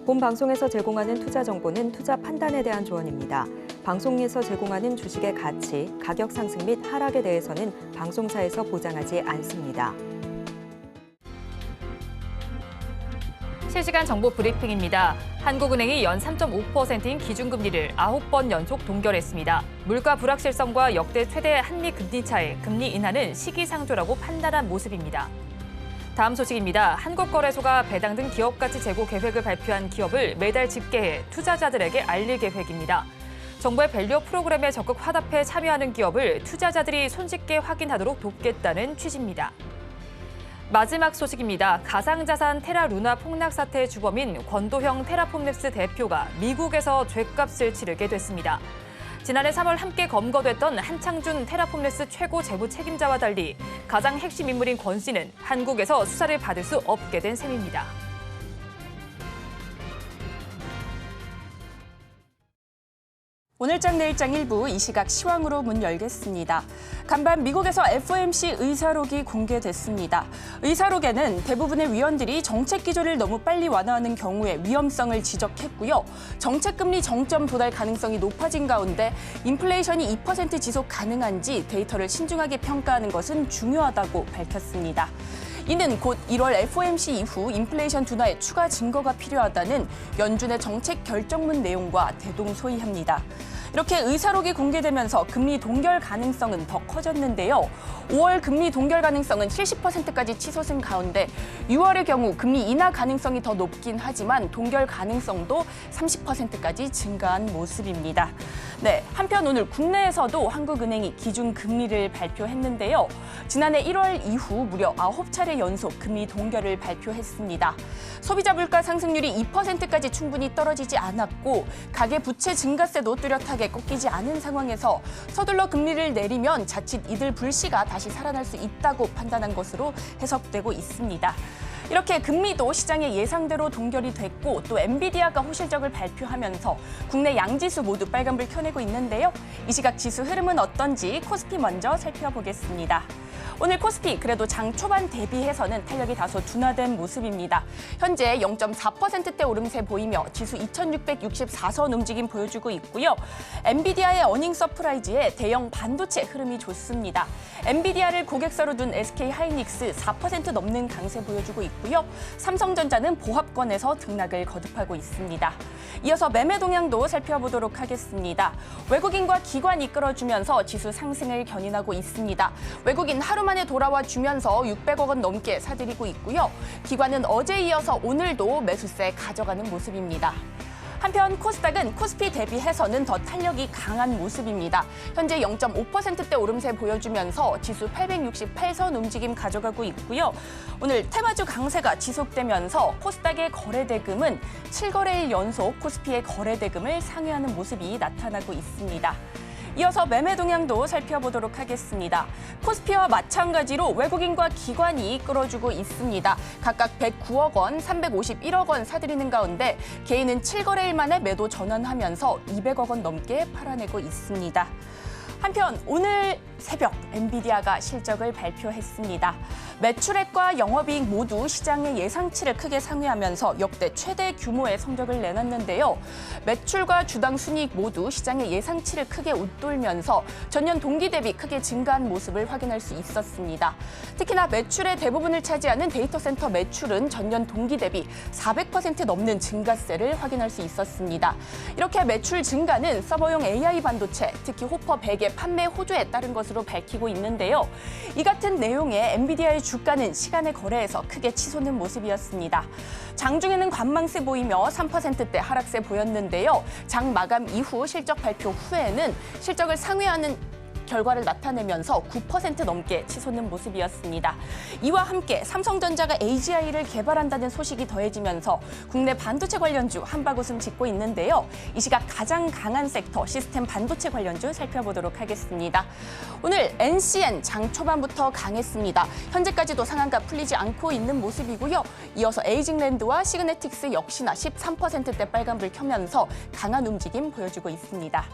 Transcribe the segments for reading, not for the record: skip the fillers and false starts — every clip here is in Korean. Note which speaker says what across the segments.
Speaker 1: 본 방송에서 제공하는 투자 정보는 투자 판단에 대한 조언입니다. 방송에서 제공하는 주식의 가치, 가격 상승 및 하락에 대해서는 방송사에서 보장하지 않습니다.
Speaker 2: 실시간 정보 브리핑입니다. 한국은행이 연 3.5%인 기준금리를 9번 연속 동결했습니다. 물가 불확실성과 역대 최대 한미 금리 차에 금리 인하는 시기상조라고 판단한 모습입니다. 다음 소식입니다. 한국거래소가 배당 등 기업가치 제고 계획을 발표한 기업을 매달 집계해 투자자들에게 알릴 계획입니다. 정부의 밸류업 프로그램에 적극 화답해 참여하는 기업을 투자자들이 손쉽게 확인하도록 돕겠다는 취지입니다. 마지막 소식입니다. 가상자산 테라루나 폭락 사태의 주범인 권도형 테라폼랩스 대표가 미국에서 죗값을 치르게 됐습니다. 지난해 3월 함께 검거됐던 한창준 테라폼랩스 최고 재무 책임자와 달리 가장 핵심 인물인 권 씨는 한국에서 수사를 받을 수 없게 된 셈입니다.
Speaker 3: 오늘장 내일장 일부 이 시각 시황으로 문 열겠습니다. 간밤 미국에서 FOMC 의사록이 공개됐습니다. 의사록에는 대부분의 위원들이 정책 기조를 너무 빨리 완화하는 경우에 위험성을 지적했고요. 정책금리 정점 도달 가능성이 높아진 가운데 인플레이션이 2% 지속 가능한지 데이터를 신중하게 평가하는 것은 중요하다고 밝혔습니다. 이는 곧 1월 FOMC 이후 인플레이션 둔화에 추가 증거가 필요하다는 연준의 정책 결정문 내용과 대동소이합니다. 이렇게 의사록이 공개되면서 금리 동결 가능성은 더 커졌는데요. 5월 금리 동결 가능성은 70%까지 치솟은 가운데 6월의 경우 금리 인하 가능성이 더 높긴 하지만 동결 가능성도 30%까지 증가한 모습입니다. 네, 한편 오늘 국내에서도 한국은행이 기준금리를 발표했는데요. 지난해 1월 이후 무려 9차례 연속 금리 동결을 발표했습니다. 소비자 물가 상승률이 2%까지 충분히 떨어지지 않았고 가계 부채 증가세도 뚜렷하게 꺾이지 않은 상황에서 서둘러 금리를 내리면 자칫 이들 불씨가 다시 살아날 수 있다고 판단한 것으로 해석되고 있습니다. 이렇게 금리도 시장의 예상대로 동결이 됐고 또 엔비디아가 호실적을 발표하면서 국내 양지수 모두 빨간불 켜내고 있는데요. 이 시각 지수 흐름은 어떤지 코스피 먼저 살펴보겠습니다. 오늘 코스피 그래도 장 초반 대비해서는 탄력이 다소 둔화된 모습입니다. 현재 0.4%대 오름세 보이며 지수 2664선 움직임 보여주고 있고요. 엔비디아의 어닝 서프라이즈에 대형 반도체 흐름이 좋습니다. 엔비디아를 고객사로 둔 SK하이닉스 4% 넘는 강세 보여주고 있고요. 삼성전자는 보합권에서 등락을 거듭하고 있습니다. 이어서 매매 동향도 살펴보도록 하겠습니다. 외국인과 기관 이끌어주면서 지수 상승을 견인하고 있습니다. 외국인 하루 만에 돌아와 주면서 600억 원 넘게 사들이고 있고요. 기관은 어제 이어서 오늘도 매수세 가져가는 모습입니다. 한편 코스닥은 코스피 대비해서는 더 탄력이 강한 모습입니다. 현재 0.5%대 오름세 보여주면서 지수 868선 움직임 가져가고 있고요. 오늘 테마주 강세가 지속되면서 코스닥의 거래대금은 7거래일 연속 코스피의 거래대금을 상회하는 모습이 나타나고 있습니다. 이어서 매매 동향도 살펴보도록 하겠습니다. 코스피와 마찬가지로 외국인과 기관이 끌어주고 있습니다. 각각 109억 원, 351억 원 사들이는 가운데 개인은 7거래일 만에 매도 전환하면서 200억 원 넘게 팔아내고 있습니다. 한편 오늘 새벽 엔비디아가 실적을 발표했습니다. 매출액과 영업이익 모두 시장의 예상치를 크게 상회하면서 역대 최대 규모의 성적을 내놨는데요. 매출과 주당 순이익 모두 시장의 예상치를 크게 웃돌면서 전년 동기 대비 크게 증가한 모습을 확인할 수 있었습니다. 특히나 매출의 대부분을 차지하는 데이터 센터 매출은 전년 동기 대비 400% 넘는 증가세를 확인할 수 있었습니다. 이렇게 매출 증가는 서버용 AI 반도체, 특히 호퍼 100의 판매 호조에 따른 것으로 밝히고 있는데요. 이 같은 내용의 엔비디아의 주가는 시간의 거래에서 크게 치솟는 모습이었습니다. 장중에는 관망세 보이며 3%대 하락세 보였는데요. 장 마감 이후 실적 발표 후에는 실적을 상회하는 결과를 나타내면서 9% 넘게 치솟는 모습이었습니다. 이와 함께 삼성전자가 AGI를 개발한다는 소식이 더해지면서 국내 반도체 관련주 한바구음 짓고 있는데요. 이 시각 가장 강한 섹터 시스템 반도체 관련주 살펴보도록 하겠습니다. 오늘 NCN 장 초반부터 강했습니다. 현재까지도 상한가 풀리지 않고 있는 모습이고요. 이어서 에이징랜드와 시그네틱스 역시나 13%대 빨간불 켜면서 강한 움직임 보여주고 있습니다.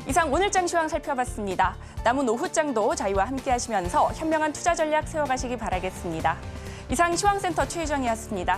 Speaker 3: 이상 오늘장 시황 살펴봤습니다. 남은 오후장도 저희와 함께 하시면서 현명한 투자 전략 세워가시기 바라겠습니다. 이상 시황센터 최유정이었습니다.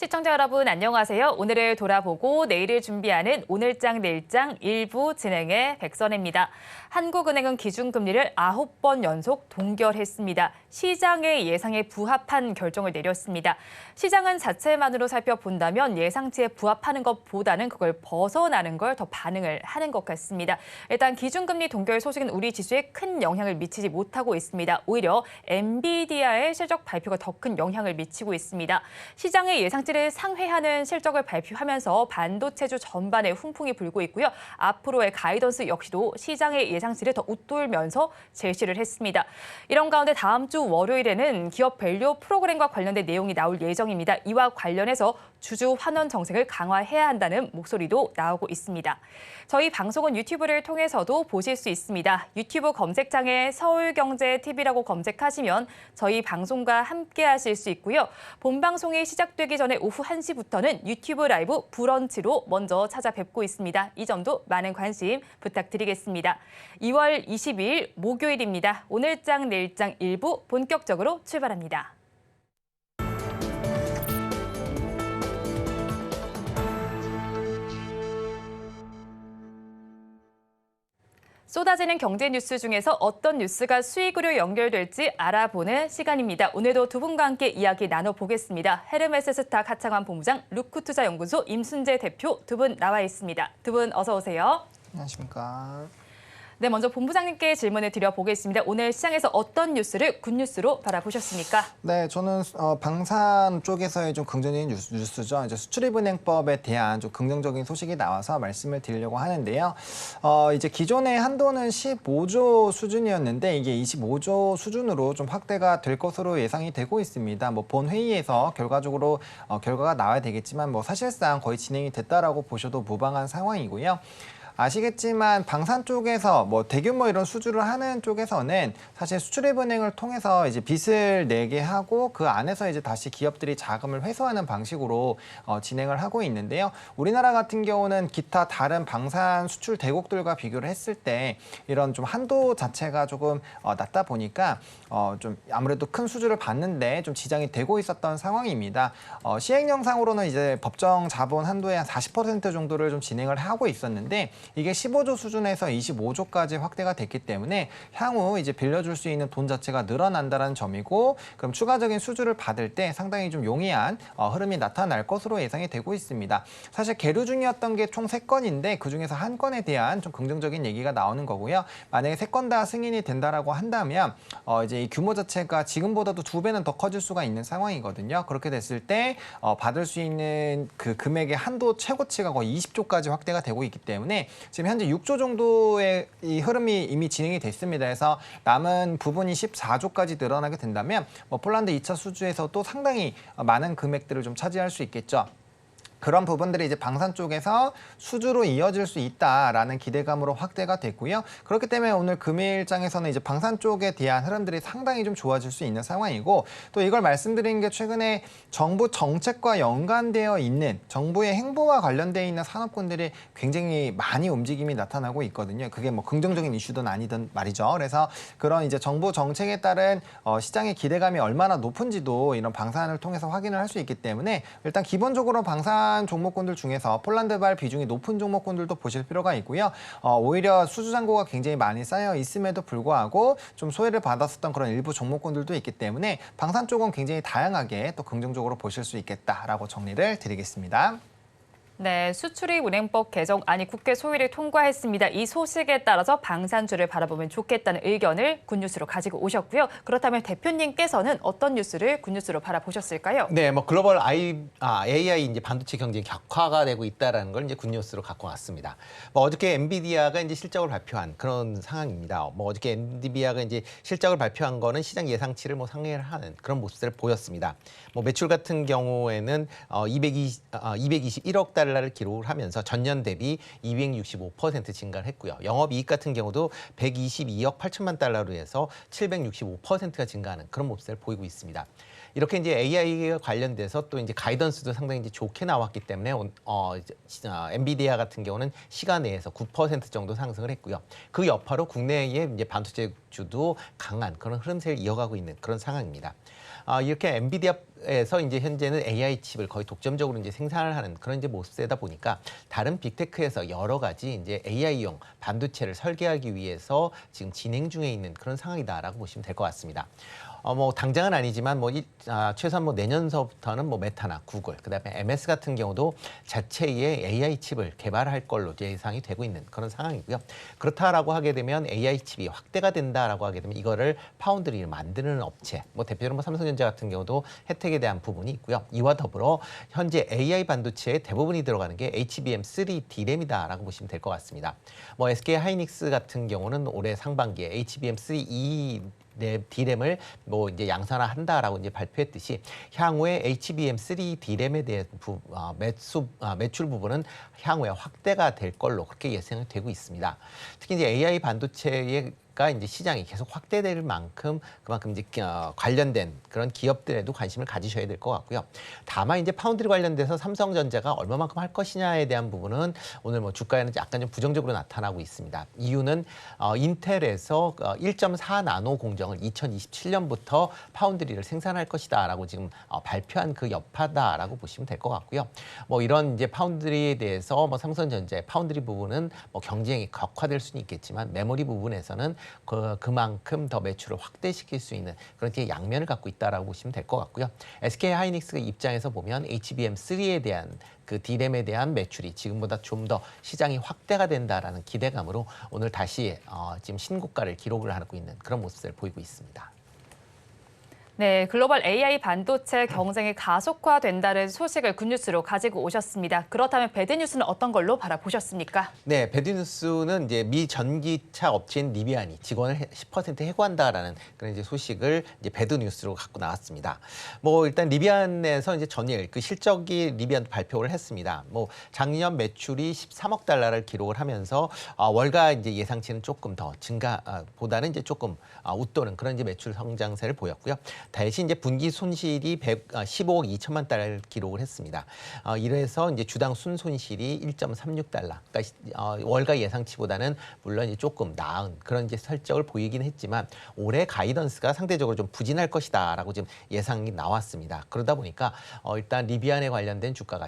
Speaker 2: 시청자 여러분 안녕하세요. 오늘을 돌아보고 내일을 준비하는 오늘장 내일장 1부 진행의 백선혜입니다. 한국은행은 기준금리를 9번 연속 동결했습니다. 시장의 예상에 부합한 결정을 내렸습니다. 시장은 자체만으로 살펴본다면 예상치에 부합하는 것보다는 그걸 벗어나는 걸 더 반응을 하는 것 같습니다. 일단 기준금리 동결 소식은 우리 지수에 큰 영향을 미치지 못하고 있습니다. 오히려 엔비디아의 실적 발표가 더 큰 영향을 미치고 있습니다. 시장의 예상치를 상회하는 실적을 발표하면서 반도체주 전반에 훈풍이 불고 있고요. 앞으로의 가이던스 역시도 시장의 예상치를 더 웃돌면서 제시를 했습니다. 이런 가운데 다음 주 월요일에는 기업 밸류 프로그램과 관련된 내용이 나올 예정입니다. 이와 관련해서 주주 환원 정책을 강화해야 한다는 목소리도 나오고 있습니다. 저희 방송은 유튜브를 통해서도 보실 수 있습니다. 유튜브 검색창에 서울경제TV라고 검색하시면 저희 방송과 함께 하실 수 있고요. 본 방송이 시작되기 전에 오후 1시부터는 유튜브 라이브 브런치로 먼저 찾아뵙고 있습니다. 이 점도 많은 관심 부탁드리겠습니다. 2월 22일 목요일입니다. 오늘장 내일장 1부 본격적으로 출발합니다. 쏟아지는 경제 뉴스 중에서 어떤 뉴스가 수익으로 연결될지 알아보는 시간입니다. 오늘도 두 분과 함께 이야기 나눠보겠습니다. 헤르메스 스탁 하창환 본부장, 루크투자연구소 임순재 대표 두 분 나와 있습니다. 두 분 어서 오세요.
Speaker 4: 안녕하십니까.
Speaker 2: 네, 먼저 본부장님께 질문을 드려보겠습니다. 오늘 시장에서 어떤 뉴스를 굿뉴스로 바라보셨습니까?
Speaker 4: 네, 저는 방산 쪽에서의 좀 긍정적인 뉴스죠. 이제 수출입은행법에 대한 좀 긍정적인 소식이 나와서 말씀을 드리려고 하는데요. 이제 기존의 한도는 15조 수준이었는데 이게 25조 수준으로 좀 확대가 될 것으로 예상이 되고 있습니다. 뭐 본 회의에서 결과적으로 결과가 나와야 되겠지만 뭐 사실상 거의 진행이 됐다라고 보셔도 무방한 상황이고요. 아시겠지만 방산 쪽에서 뭐 대규모 이런 수주를 하는 쪽에서는 사실 수출입은행을 통해서 이제 빚을 내게 하고 그 안에서 이제 다시 기업들이 자금을 회수하는 방식으로 진행을 하고 있는데요. 우리나라 같은 경우는 기타 다른 방산 수출 대국들과 비교를 했을 때 이런 좀 한도 자체가 조금 낮다 보니까 좀 아무래도 큰 수주를 받는데 좀 지장이 되고 있었던 상황입니다. 시행령상으로는 이제 법정 자본 한도의 한 40% 정도를 좀 진행을 하고 있었는데 이게 15조 수준에서 25조까지 확대가 됐기 때문에 향후 이제 빌려줄 수 있는 돈 자체가 늘어난다는 점이고 그럼 추가적인 수주를 받을 때 상당히 좀 용이한 흐름이 나타날 것으로 예상이 되고 있습니다. 사실 계류 중이었던 게 총 3건인데 그중에서 한 건에 대한 좀 긍정적인 얘기가 나오는 거고요. 만약에 3건 다 승인이 된다라고 한다면 이제 이 규모 자체가 지금보다도 2배는 더 커질 수가 있는 상황이거든요. 그렇게 됐을 때 받을 수 있는 그 금액의 한도 최고치가 거의 20조까지 확대가 되고 있기 때문에 지금 현재 6조 정도의 이 흐름이 이미 진행이 됐습니다. 그래서 남은 부분이 14조까지 늘어나게 된다면 뭐 폴란드 2차 수주에서도 상당히 많은 금액들을 좀 차지할 수 있겠죠. 그런 부분들이 이제 방산 쪽에서 수주로 이어질 수 있다라는 기대감으로 확대가 됐고요. 그렇기 때문에 오늘 금일장에서는 이제 방산 쪽에 대한 흐름들이 상당히 좀 좋아질 수 있는 상황이고 또 이걸 말씀드린 게 최근에 정부 정책과 연관되어 있는 정부의 행보와 관련되어 있는 산업군들이 굉장히 많이 움직임이 나타나고 있거든요. 그게 뭐 긍정적인 이슈든 아니든 말이죠. 그래서 그런 이제 정부 정책에 따른 시장의 기대감이 얼마나 높은지도 이런 방산을 통해서 확인을 할 수 있기 때문에 일단 기본적으로 방산 종목군들 중에서 폴란드발 비중이 높은 종목군들도 보실 필요가 있고요. 오히려 수주 잔고가 굉장히 많이 쌓여 있음에도 불구하고 좀 소외를 받았었던 그런 일부 종목군들도 있기 때문에 방산 쪽은 굉장히 다양하게 또 긍정적으로 보실 수 있겠다라고 정리를 드리겠습니다.
Speaker 2: 네, 수출입은행법 개정안이 국회 소위를 통과했습니다. 이 소식에 따라서 방산주를 바라보면 좋겠다는 의견을 굿뉴스로 가지고 오셨고요. 그렇다면 대표님께서는 어떤 뉴스를 굿뉴스로 바라보셨을까요?
Speaker 5: 네, 뭐 글로벌 AI 이제 반도체 경쟁이 격화가 되고 있다라는 걸 이제 굿뉴스로 갖고 왔습니다. 뭐 어저께 엔비디아가 이제 실적을 발표한 그런 상황입니다. 뭐 어저께 엔비디아가 이제 실적을 발표한 거는 시장 예상치를 뭐 상회를 하는 그런 모습을 보였습니다. 뭐 매출 같은 경우에는 221억 달러를 기록을 하면서 전년 대비 265% 증가를 했고요. 영업이익 같은 경우도 122억 8천만 달러로 해서 765%가 증가하는 그런 모습을 보이고 있습니다. 이렇게 이제 AI에 관련돼서 또 이제 가이던스도 상당히 이제 좋게 나왔기 때문에 엔비디아 같은 경우는 시간 내에서 9% 정도 상승을 했고요. 그 여파로 국내의 이제 반도체주도 강한 그런 흐름세를 이어가고 있는 그런 상황입니다. 이렇게 엔비디아 미국에서 이제 현재는 AI 칩을 거의 독점적으로 이제 생산을 하는 그런 이제 모습세다 보니까 다른 빅테크에서 여러 가지 이제 AI용 반도체를 설계하기 위해서 지금 진행 중에 있는 그런 상황이다라고 보시면 될 것 같습니다. 뭐 당장은 아니지만 최소한 내년서부터는 메타나 구글, 그다음에 MS 같은 경우도 자체의 AI 칩을 개발할 걸로 예상이 되고 있는 그런 상황이고요. 그렇다라고 하게 되면 AI 칩이 확대가 된다라고 하게 되면 이거를 파운드리를 만드는 업체, 대표적으로 삼성전자 같은 경우도 혜택에 대한 부분이 있고요. 이와 더불어 현재 AI 반도체의 대부분이 들어가는 게 HBM3 D램이다라고 보시면 될 것 같습니다. SK 하이닉스 같은 경우는 올해 상반기에 HBM3E D램을 이제 양산화한다라고 이제 발표했듯이 향후에 HBM3 D램에 대한 매출 부분은 향후에 확대가 될 걸로 그렇게 예상이 되고 있습니다. 특히 이제 AI 반도체의 이제 시장이 계속 확대될 만큼 그만큼 이제 관련된 그런 기업들에도 관심을 가지셔야 될 것 같고요. 다만 이제 파운드리 관련돼서 삼성전자가 얼마만큼 할 것이냐에 대한 부분은 오늘 주가에는 약간 좀 부정적으로 나타나고 있습니다. 이유는 인텔에서 1.4 나노 공정을 2027년부터 파운드리를 생산할 것이다라고 지금 발표한 그 여파다라고 보시면 될 것 같고요. 이런 이제 파운드리에 대해서 삼성전자의 파운드리 부분은 경쟁이 격화될 수는 있겠지만 메모리 부분에서는 그만큼 더 매출을 확대시킬 수 있는 그런 양면을 갖고 있다라고 보시면 될 것 같고요. SK 하이닉스 입장에서 보면 HBM3에 대한 그 D램에 대한 매출이 지금보다 좀 더 시장이 확대가 된다라는 기대감으로 오늘 다시 지금 신고가를 기록을 하고 있는 그런 모습을 보이고 있습니다.
Speaker 2: 네, 글로벌 AI 반도체 경쟁이 가속화된다는 소식을 굿뉴스로 가지고 오셨습니다. 그렇다면 배드뉴스는 어떤 걸로 바라보셨습니까?
Speaker 5: 네, 배드뉴스는 이제 미 전기차 업체인 리비안이 직원을 10% 해고한다라는 그런 이제 소식을 이제 배드뉴스로 갖고 나왔습니다. 일단 리비안에서 이제 전일 그 실적이 리비안 발표를 했습니다. 작년 매출이 13억 달러를 기록을 하면서 월가 이제 예상치는 조금 더 증가보다는 이제 조금 웃도는 그런 이제 매출 성장세를 보였고요. 대신 이제 분기 손실이 15억 2천만 달러를 기록을 했습니다. 이래서 이제 주당 순손실이 1.36달러. 그러니까 월가 예상치보다는 물론 이제 조금 나은 그런 이제 설정을 보이긴 했지만 올해 가이던스가 상대적으로 좀 부진할 것이다라고 지금 예상이 나왔습니다. 그러다 보니까 일단 리비안에 관련된 주가가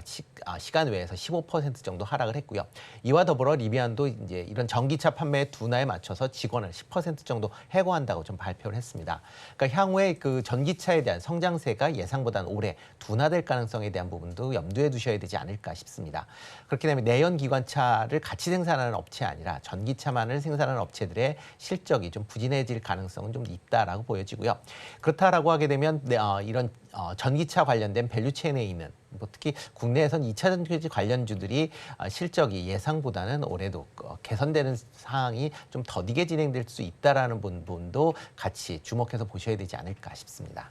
Speaker 5: 시간 외에서 15% 정도 하락을 했고요. 이와 더불어 리비안도 이제 이런 전기차 판매 둔화에 맞춰서 직원을 10% 정도 해고한다고 좀 발표를 했습니다. 그러니까 향후에 그 전기차에 대한 성장세가 예상보다는 올해 둔화될 가능성에 대한 부분도 염두에 두셔야 되지 않을까 싶습니다. 그렇기 때문에 내연 기관차를 같이 생산하는 업체 아니라 전기차만을 생산하는 업체들의 실적이 좀 부진해질 가능성은 좀 있다라고 보여지고요. 그렇다라고 하게 되면 이런 전기차 관련된 밸류체인에 있는 특히 국내에선 2차 전지 관련주들이 실적이 예상보다는 올해도 개선되는 상황이 좀 더디게 진행될 수 있다라는 부분도 같이 주목해서 보셔야 되지 않을까 싶습니다.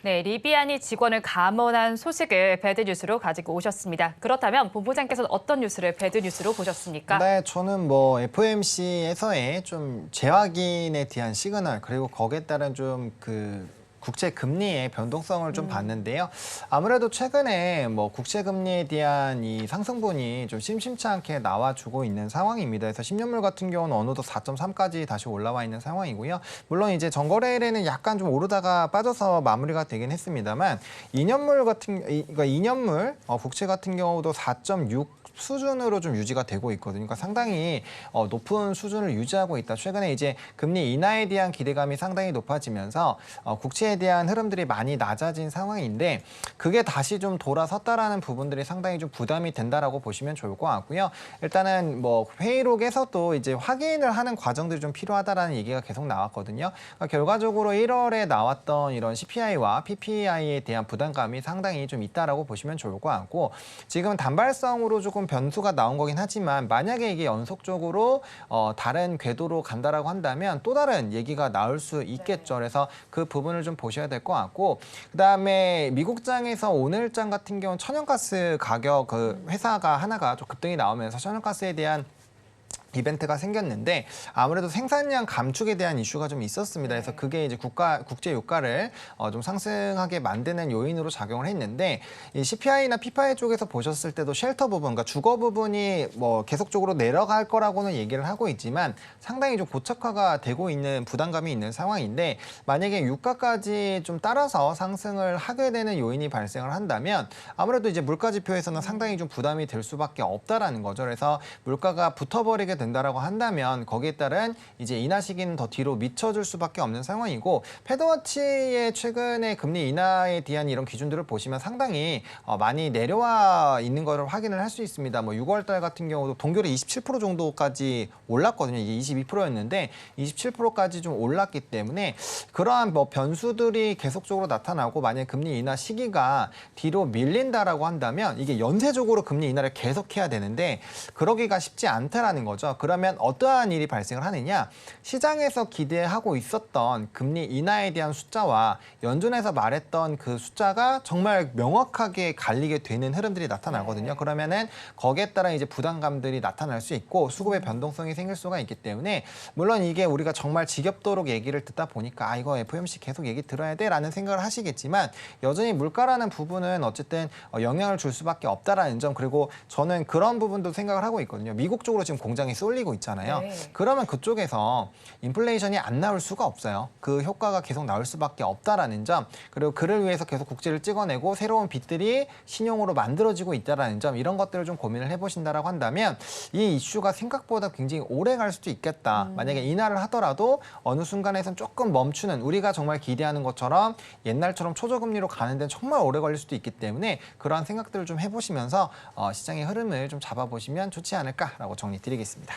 Speaker 2: 네, 리비안이 직원을 감원한 소식을 배드뉴스로 가지고 오셨습니다. 그렇다면 본부장께서는 어떤 뉴스를 배드뉴스로 보셨습니까?
Speaker 4: 네, 저는 FOMC에서의 좀 재확인에 대한 시그널 그리고 거기에 따른 좀 국채 금리의 변동성을 좀 봤는데요. 아무래도 최근에 국채 금리에 대한 이 상승분이 좀 심심치 않게 나와주고 있는 상황입니다. 그래서 10년물 같은 경우는 어느덧 4.3까지 다시 올라와 있는 상황이고요. 물론 이제 전거래일에는 약간 좀 오르다가 빠져서 마무리가 되긴 했습니다만 2년물 국채 같은 경우도 4.6 수준으로 좀 유지가 되고 있거든요. 그러니까 상당히 높은 수준을 유지하고 있다. 최근에 이제 금리 인하에 대한 기대감이 상당히 높아지면서 국채에 대한 흐름들이 많이 낮아진 상황인데 그게 다시 좀 돌아섰다라는 부분들이 상당히 좀 부담이 된다라고 보시면 좋을 것 같고요. 일단은 회의록에서도 이제 확인을 하는 과정들이 좀 필요하다라는 얘기가 계속 나왔거든요. 그러니까 결과적으로 1월에 나왔던 이런 CPI와 PPI에 대한 부담감이 상당히 좀 있다라고 보시면 좋을 것 같고 지금은 단발성으로 조금 변수가 나온 거긴 하지만 만약에 이게 연속적으로 다른 궤도로 간다라고 한다면 또 다른 얘기가 나올 수 있겠죠. 그래서 그 부분을 좀 보셔야 될 것 같고 그다음에 미국장에서 오늘장 같은 경우는 천연가스 가격 회사가 하나가 좀 급등이 나오면서 천연가스에 대한 이벤트가 생겼는데 아무래도 생산량 감축에 대한 이슈가 좀 있었습니다. 그래서 그게 이제 국제 유가를 좀 상승하게 만드는 요인으로 작용을 했는데 이 CPI나 PPI 쪽에서 보셨을 때도 쉘터 부분, 그러니까 주거 부분이 뭐 계속적으로 내려갈 거라고는 얘기를 하고 있지만 상당히 좀 고착화가 되고 있는 부담감이 있는 상황인데 만약에 유가까지 좀 따라서 상승을 하게 되는 요인이 발생을 한다면 아무래도 이제 물가 지표에서는 상당히 좀 부담이 될 수밖에 없다라는 거죠. 그래서 물가가 붙어버리게 된다라고 한다면 거기에 따른 이제 인하 시기는 더 뒤로 미쳐질 수밖에 없는 상황이고 패드워치의 최근에 금리 인하에 대한 이런 기준들을 보시면 상당히 많이 내려와 있는 것을 확인을 할 수 있습니다. 뭐 6월 달 같은 경우도 동결이 27% 정도까지 올랐거든요. 이게 22%였는데 27%까지 좀 올랐기 때문에 그러한 뭐 변수들이 계속적으로 나타나고 만약 금리 인하 시기가 뒤로 밀린다라고 한다면 이게 연쇄적으로 금리 인하를 계속해야 되는데 그러기가 쉽지 않다라는 거죠. 그러면 어떠한 일이 발생을 하느냐? 시장에서 기대하고 있었던 금리 인하에 대한 숫자와 연준에서 말했던 그 숫자가 정말 명확하게 갈리게 되는 흐름들이 나타나거든요. 그러면은 거기에 따라 이제 부담감들이 나타날 수 있고 수급의 변동성이 생길 수가 있기 때문에 물론 이게 우리가 정말 지겹도록 얘기를 듣다 보니까 이거 FOMC 계속 얘기 들어야 돼라는 생각을 하시겠지만 여전히 물가라는 부분은 어쨌든 영향을 줄 수밖에 없다라는 점 그리고 저는 그런 부분도 생각을 하고 있거든요. 미국 쪽으로 지금 공장이 쏠리고 있잖아요. 그러면 그쪽에서 인플레이션이 안 나올 수가 없어요. 그 효과가 계속 나올 수밖에 없다라는 점 그리고 그를 위해서 계속 국채를 찍어내고 새로운 빚들이 신용으로 만들어지고 있다라는 점 이런 것들을 좀 고민을 해보신다라고 한다면 이 이슈가 생각보다 굉장히 오래 갈 수도 있겠다. 만약에 인하를 하더라도 어느 순간에선 조금 멈추는 우리가 정말 기대하는 것처럼 옛날처럼 초저금리로 가는 데는 정말 오래 걸릴 수도 있기 때문에 그러한 생각들을 좀 해보시면서 시장의 흐름을 좀 잡아보시면 좋지 않을까라고 정리드리겠습니다.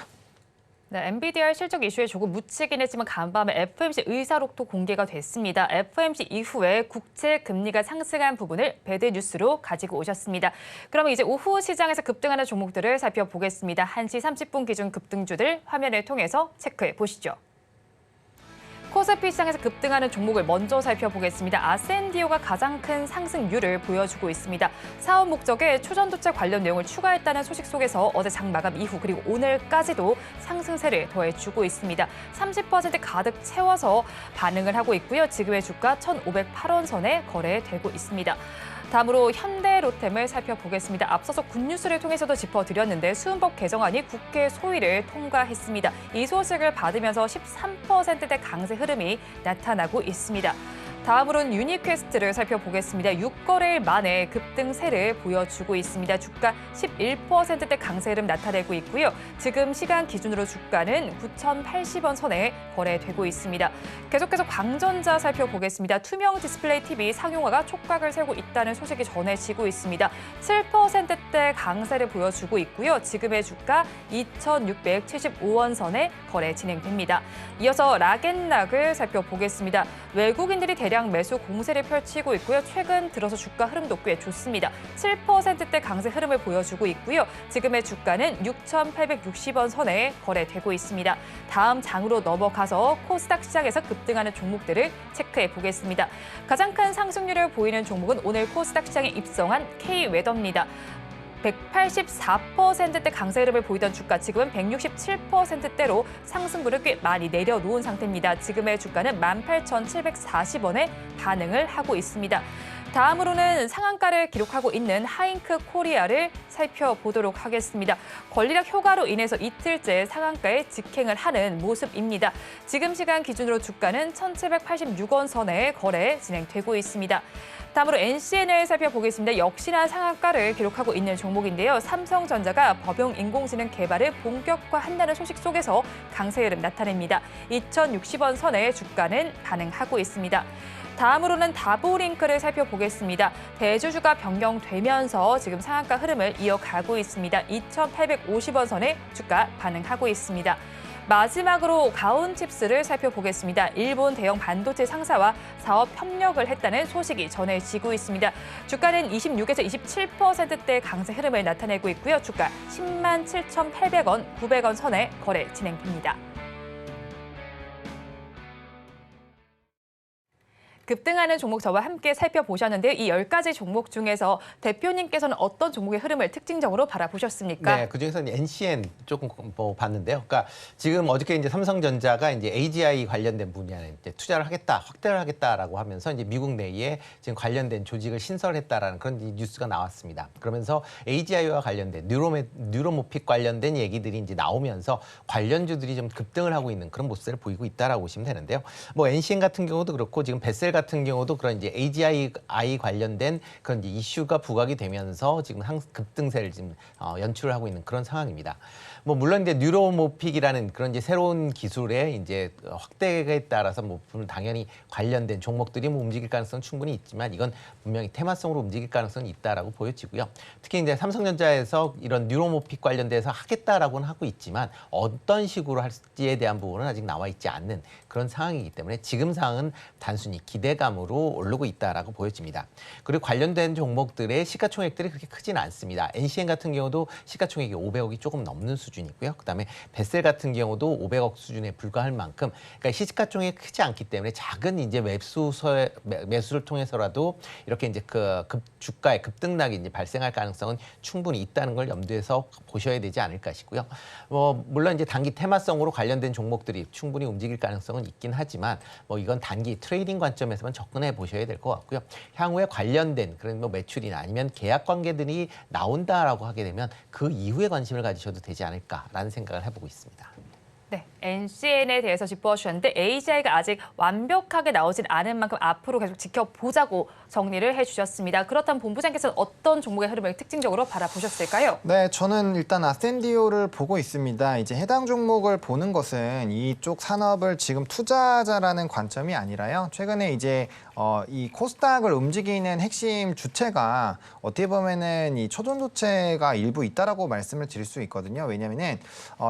Speaker 2: 네, 엔비디아의 실적 이슈에 조금 묻히긴 했지만 간밤에 FOMC 의사록도 공개가 됐습니다. FOMC 이후에 국채 금리가 상승한 부분을 배드 뉴스로 가지고 오셨습니다. 그러면 이제 오후 시장에서 급등하는 종목들을 살펴보겠습니다. 1시 30분 기준 급등주들 화면을 통해서 체크해 보시죠. 코스피 시장에서 급등하는 종목을 먼저 살펴보겠습니다. 아센디오가 가장 큰 상승률을 보여주고 있습니다. 사업 목적에 초전도체 관련 내용을 추가했다는 소식 속에서 어제 장 마감 이후 그리고 오늘까지도 상승세를 더해주고 있습니다. 30% 가득 채워서 반응을 하고 있고요. 지금의 주가 1,508원 선에 거래되고 있습니다. 다음으로 현대로템을 살펴보겠습니다. 앞서서 굿뉴스를 통해서도 짚어드렸는데 수은법 개정안이 국회 소위를 통과했습니다. 이 소식을 받으면서 13%대 강세 흐름이 나타나고 있습니다. 다음으로는 유니퀘스트를 살펴보겠습니다. 6거래일 만에 급등세를 보여주고 있습니다. 주가 11%대 강세 흐름 나타내고 있고요. 지금 시간 기준으로 주가는 9,080원 선에 거래되고 있습니다. 계속해서 광전자 살펴보겠습니다. 투명 디스플레이 TV 상용화가 촉각을 세우고 있다는 소식이 전해지고 있습니다. 7%대 강세를 보여주고 있고요. 지금의 주가 2,675원 선에 거래 진행됩니다. 이어서 락앤락을 살펴보겠습니다. 외국인들이 대량 매수 공세를 펼치고 있고요. 최근 들어서 주가 흐름도 꽤 좋습니다. 7%대 강세 흐름을 보여주고 있고요. 지금의 주가는 6,860원 선에 거래되고 있습니다. 다음 장으로 넘어가서 코스닥 시장에서 급등하는 종목들을 체크해 보겠습니다. 가장 큰 상승률을 보이는 종목은 오늘 코스닥 시장에 입성한 K웨더입니다. 184%대 강세 흐름을 보이던 주가 지금은 167%대로 상승분을 꽤 많이 내려놓은 상태입니다. 지금의 주가는 18,740원에 반응을 하고 있습니다. 다음으로는 상한가를 기록하고 있는 하잉크 코리아를 살펴보도록 하겠습니다. 권리력 효과로 인해서 이틀째 상한가에 직행을 하는 모습입니다. 지금 시간 기준으로 주가는 1,786원 선에 거래 진행되고 있습니다. 다음으로 NCN을 살펴보겠습니다. 역시나 상한가를 기록하고 있는 종목인데요. 삼성전자가 법용 인공지능 개발을 본격화한다는 소식 속에서 강세 흐름 나타냅니다. 2,060원 선에 주가는 반응하고 있습니다. 다음으로는 다보링크를 살펴보겠습니다. 대주주가 변경되면서 지금 상한가 흐름을 이어가고 있습니다. 2,850원 선에 주가 반응하고 있습니다. 마지막으로 가온칩스를 살펴보겠습니다. 일본 대형 반도체 상사와 사업 협력을 했다는 소식이 전해지고 있습니다. 주가는 26에서 27%대 강세 흐름을 나타내고 있고요. 주가 107,800원, 900원 선에 거래 진행됩니다. 급등하는 종목 저와 함께 살펴보셨는데요. 이 10가지 종목 중에서 대표님께서는 어떤 종목의 흐름을 특징적으로 바라보셨습니까?
Speaker 5: 네, 그중에서 NCN 조금 뭐 봤는데요. 그러니까 지금 어저께 이제 삼성전자가 이제 AGI 관련된 분야에 이제 투자를 하겠다, 확대를 하겠다라고 하면서 이제 미국 내에 지금 관련된 조직을 신설했다라는 그런 뉴스가 나왔습니다. 그러면서 AGI와 관련된 뉴로모픽 관련된 얘기들이 이제 나오면서 관련주들이 좀 급등을 하고 있는 그런 모습을 보이고 있다라고 보시면 되는데요. 뭐 NCN 같은 경우도 그렇고 지금 베셀 같은 경우도 그런 이제 AGI 관련된 그런 이제 이슈가 부각이 되면서 지금 급등세를 지금 연출을 하고 있는 그런 상황입니다. 뭐 물론 이제 뉴로모픽이라는 그런 이제 새로운 기술의 이제 확대에 따라서 뭐 당연히 관련된 종목들이 뭐 움직일 가능성은 충분히 있지만 이건 분명히 테마성으로 움직일 가능성이 있다라고 보여지고요. 특히 이제 삼성전자에서 이런 뉴로모픽 관련돼서 하겠다라고는 하고 있지만 어떤 식으로 할지에 대한 부분은 아직 나와 있지 않는 그런 상황이기 때문에 지금 상황은 단순히 기대감으로 오르고 있다라고 보여집니다. 그리고 관련된 종목들의 시가총액들이 그렇게 크지는 않습니다. NCN 같은 경우도 시가총액이 500억이 조금 넘는 수준이고요. 그다음에 베셀 같은 경우도 500억 수준에 불과할 만큼 그러니까 시가총액이 크지 않기 때문에 작은 이제 매수를 통해서라도 이렇게 이제 주가의 급등락이 이제 발생할 가능성은 충분히 있다는 걸 염두에서 보셔야 되지 않을까 싶고요. 뭐 물론 이제 단기 테마성으로 관련된 종목들이 충분히 움직일 가능성은 있긴 하지만 뭐 이건 단기 트레이딩 관점에서만 접근해 보셔야 될 것 같고요. 향후에 관련된 그런 뭐 매출이나 아니면 계약 관계들이 나온다라고 하게 되면 그 이후에 관심을 가지셔도 되지 않을까라는 생각을 해보고 있습니다.
Speaker 2: 네, NCN에 대해서 짚어주셨는데 AGI가 아직 완벽하게 나오진 않은 만큼 앞으로 계속 지켜보자고 정리를 해주셨습니다. 그렇다면 본부장께서는 어떤 종목의 흐름을 특징적으로 바라보셨을까요?
Speaker 4: 네, 저는 일단 아센디오를 보고 있습니다. 이제 해당 종목을 보는 것은 이쪽 산업을 지금 투자자라는 관점이 아니라요. 최근에 이제 이 코스닥을 움직이는 핵심 주체가 어떻게 보면은 이 초전도체가 일부 있다라고 말씀을 드릴 수 있거든요. 왜냐하면은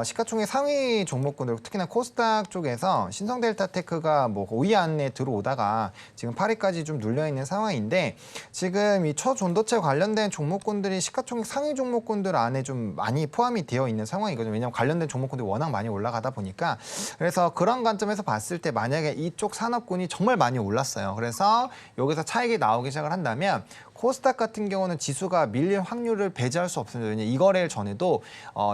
Speaker 4: 시가총액 상위 종목군들 특히나 코스닥 쪽에서 신성델타테크가 뭐 5위 안에 들어오다가 지금 8위까지 좀 눌려 있는 상황인데 지금 이 초전도체 관련된 종목군들이 시가총액 상위 종목군들 안에 좀 많이 포함이 되어 있는 상황이거든요. 왜냐하면 관련된 종목군들이 워낙 많이 올라가다 보니까 그래서 그런 관점에서 봤을 때 만약에 이쪽 산업군이 정말 많이 올랐어요. 그래서 여기서 차익이 나오기 시작을 한다면 코스닥 같은 경우는 지수가 밀릴 확률을 배제할 수 없습니다. 왜냐하면 이 거래일 전에도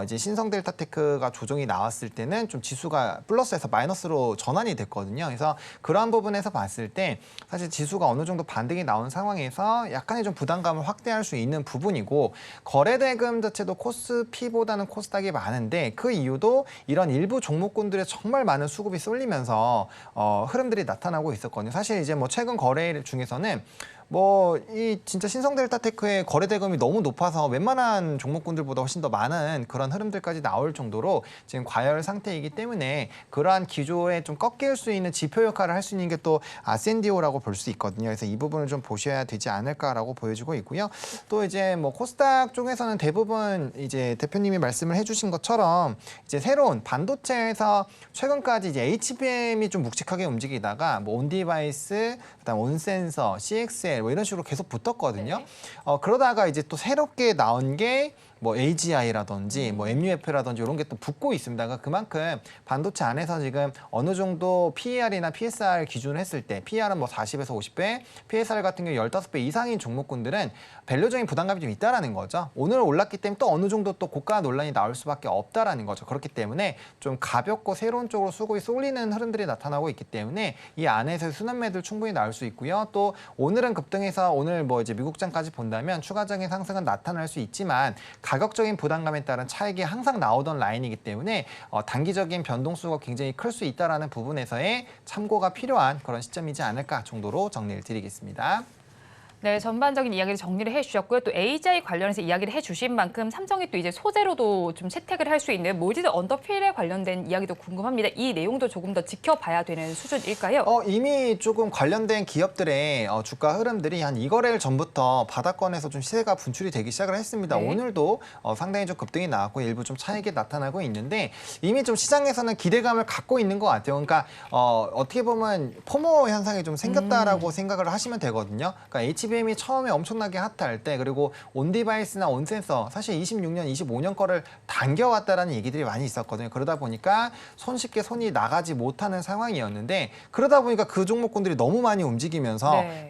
Speaker 4: 이제 신성델타테크가 조정이 나왔을 때는 좀 지수가 플러스에서 마이너스로 전환이 됐거든요. 그래서 그러한 부분에서 봤을 때 사실 지수가 어느 정도 반등이 나온 상황에서 약간의 좀 부담감을 확대할 수 있는 부분이고 거래대금 자체도 코스피보다는 코스닥이 많은데 그 이유도 이런 일부 종목군들의 정말 많은 수급이 쏠리면서 흐름들이 나타나고 있었거든요. 사실 이제 뭐 최근 거래일 중에서는 뭐 이 진짜 신성델타테크의 거래 대금이 너무 높아서 웬만한 종목군들보다 훨씬 더 많은 그런 흐름들까지 나올 정도로 지금 과열 상태이기 때문에 그러한 기조에 좀 꺾일 수 있는 지표 역할을 할 수 있는 게 또 아센디오라고 볼 수 있거든요. 그래서 이 부분을 좀 보셔야 되지 않을까라고 보여지고 있고요. 또 이제 뭐 코스닥 쪽에서는 대부분 이제 대표님이 말씀을 해주신 것처럼 이제 새로운 반도체에서 최근까지 이제 HBM이 좀 묵직하게 움직이다가 뭐 온디바이스, 그다음 온센서, CXL 뭐 이런 식으로 계속 붙었거든요. 그러다가 이제 또 새롭게 나온 게 뭐 AGI라든지 뭐 MUF라든지 이런 게 또 붙고 있습니다. 그러니까 그만큼 반도체 안에서 지금 어느 정도 PER이나 PSR 기준을 했을 때 PER은 뭐 40에서 50배, PSR 같은 경우 15배 이상인 종목군들은 밸류적인 부담감이 좀 있다라는 거죠. 오늘 올랐기 때문에 또 어느 정도 또 고가 논란이 나올 수밖에 없다라는 거죠. 그렇기 때문에 좀 가볍고 새로운 쪽으로 수급이 쏠리는 흐름들이 나타나고 있기 때문에 이 안에서 순환 매들 충분히 나올 수 있고요. 또 오늘은 급등해서 오늘 뭐 이제 미국장까지 본다면 추가적인 상승은 나타날 수 있지만 가격적인 부담감에 따른 차익이 항상 나오던 라인이기 때문에 단기적인 변동수가 굉장히 클 수 있다라는 부분에서의 참고가 필요한 그런 시점이지 않을까 정도로 정리를 드리겠습니다.
Speaker 2: 네, 전반적인 이야기를 정리를 해주셨고요. 또 AGI 관련해서 이야기를 해주신 만큼 삼성이 또 이제 소재로도 좀 채택을 할 수 있는 몰디드 언더필에 관련된 이야기도 궁금합니다. 이 내용도 조금 더 지켜봐야 되는 수준일까요?
Speaker 4: 이미 조금 관련된 기업들의 주가 흐름들이 한 2거래일 전부터 바닥권에서 좀 시세가 분출이 되기 시작을 했습니다.
Speaker 2: 네.
Speaker 4: 오늘도 상당히 좀 급등이 나왔고 일부 좀 차익이 나타나고 있는데 이미 좀 시장에서는 기대감을 갖고 있는 것 같아요. 그러니까 어떻게 보면 포모 현상이 좀 생겼다라고 생각을 하시면 되거든요. 그러니까 HBM이 처음에 엄청나게 핫할 때 그리고 온디바이스나 온센서 사실 26년, 25년 거를 당겨왔다라는 얘기들이 많이 있었거든요. 그러다 보니까 손쉽게 손이 나가지 못하는 상황이었는데 그러다 보니까 그 종목군들이 너무 많이 움직이면서
Speaker 2: 네.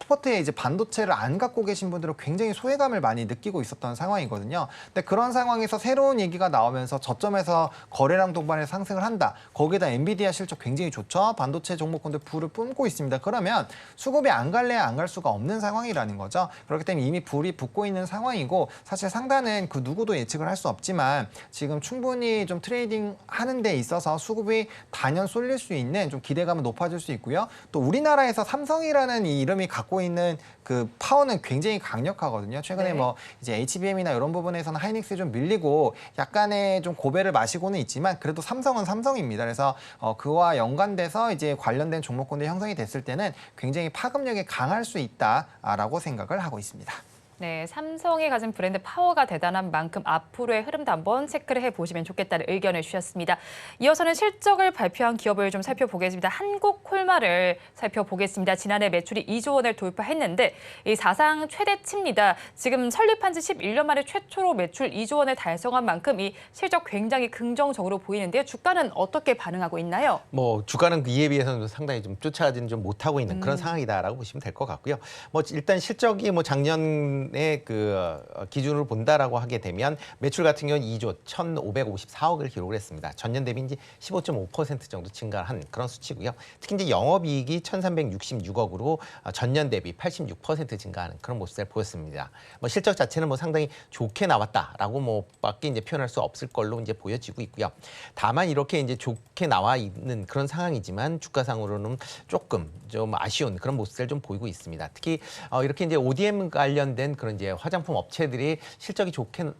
Speaker 4: 포트에 이제 반도체를 안 갖고 계신 분들은 굉장히 소외감을 많이 느끼고 있었던 상황이거든요. 근데 그런 상황에서 새로운 얘기가 나오면서 저점에서 거래량 동반에 상승을 한다. 거기에다 엔비디아 실적 굉장히 좋죠. 반도체 종목군들 불을 뿜고 있습니다. 그러면 수급이 안 갈래야 안 갈 수가 없는 상황이라는 거죠. 그렇기 때문에 이미 불이 붙고 있는 상황이고 사실 상단은 그 누구도 예측을 할 수 없지만 지금 충분히 좀 트레이딩 하는 데 있어서 수급이 단연 쏠릴 수 있는 좀 기대감은 높아질 수 있고요. 또 우리나라에서 삼성이라는 이 이름이 갖고 있는 그 파워는 굉장히 강력하거든요. 최근에
Speaker 2: 네.
Speaker 4: 뭐 이제 HBM이나 이런 부분에서는 하이닉스 좀 밀리고 약간의 좀 고배를 마시고는 있지만 그래도 삼성은 삼성입니다. 그래서 그와 연관돼서 이제 관련된 종목군들이 형성이 됐을 때는 굉장히 파급력이 강할 수 있다라고 생각을 하고 있습니다.
Speaker 2: 네, 삼성이 가진 브랜드 파워가 대단한 만큼 앞으로의 흐름도 한번 체크를 해보시면 좋겠다는 의견을 주셨습니다. 이어서는 실적을 발표한 기업을 좀 살펴보겠습니다. 한국콜마를 살펴보겠습니다. 지난해 매출이 2조 원을 돌파했는데 이 사상 최대치입니다. 지금 설립한 지 11년 만에 최초로 매출 2조 원을 달성한 만큼 이 실적 굉장히 긍정적으로 보이는데요. 주가는 어떻게 반응하고 있나요?
Speaker 5: 뭐 주가는 이에 비해서는 상당히 좀 쫓아가지는 좀 못하고 있는 그런 상황이다라고 보시면 될 것 같고요. 뭐 일단 실적이 뭐 작년에 그 기준으로 본다라고 하게 되면 매출 같은 경우는 2조 1,554억을 기록을 했습니다. 전년 대비 이제 15.5% 정도 증가한 그런 수치고요. 특히 이제 영업이익이 1,366억으로 전년 대비 86% 증가하는 그런 모습을 보였습니다. 뭐 실적 자체는 뭐 상당히 좋게 나왔다라고 뭐 밖에 이제 표현할 수 없을 걸로 이제 보여지고 있고요. 다만 이렇게 이제 좋게 나와 있는 그런 상황이지만 주가상으로는 조금 좀 아쉬운 그런 모습을 좀 보이고 있습니다. 특히 이렇게 이제 ODM 관련된 그런 이제 화장품 업체들이 실적이 좋게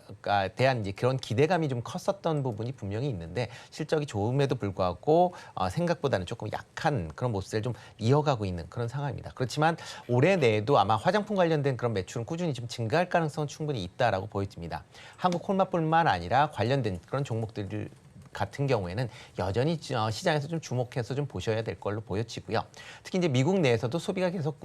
Speaker 5: 대한 이제 그런 기대감이 좀 컸었던 부분이 분명히 있는데 실적이 좋음에도 불구하고 생각보다는 조금 약한 그런 모습을 좀 이어가고 있는 그런 상황입니다. 그렇지만 올해 내에도 아마 화장품 관련된 그런 매출은 꾸준히 좀 증가할 가능성은 충분히 있다라고 보여집니다. 한국 콜마뿐만 아니라 관련된 그런 종목들 같은 경우에는 여전히 시장에서 좀 주목해서 좀 보셔야 될 걸로 보여지고요. 특히 이제 미국 내에서도 소비가 계속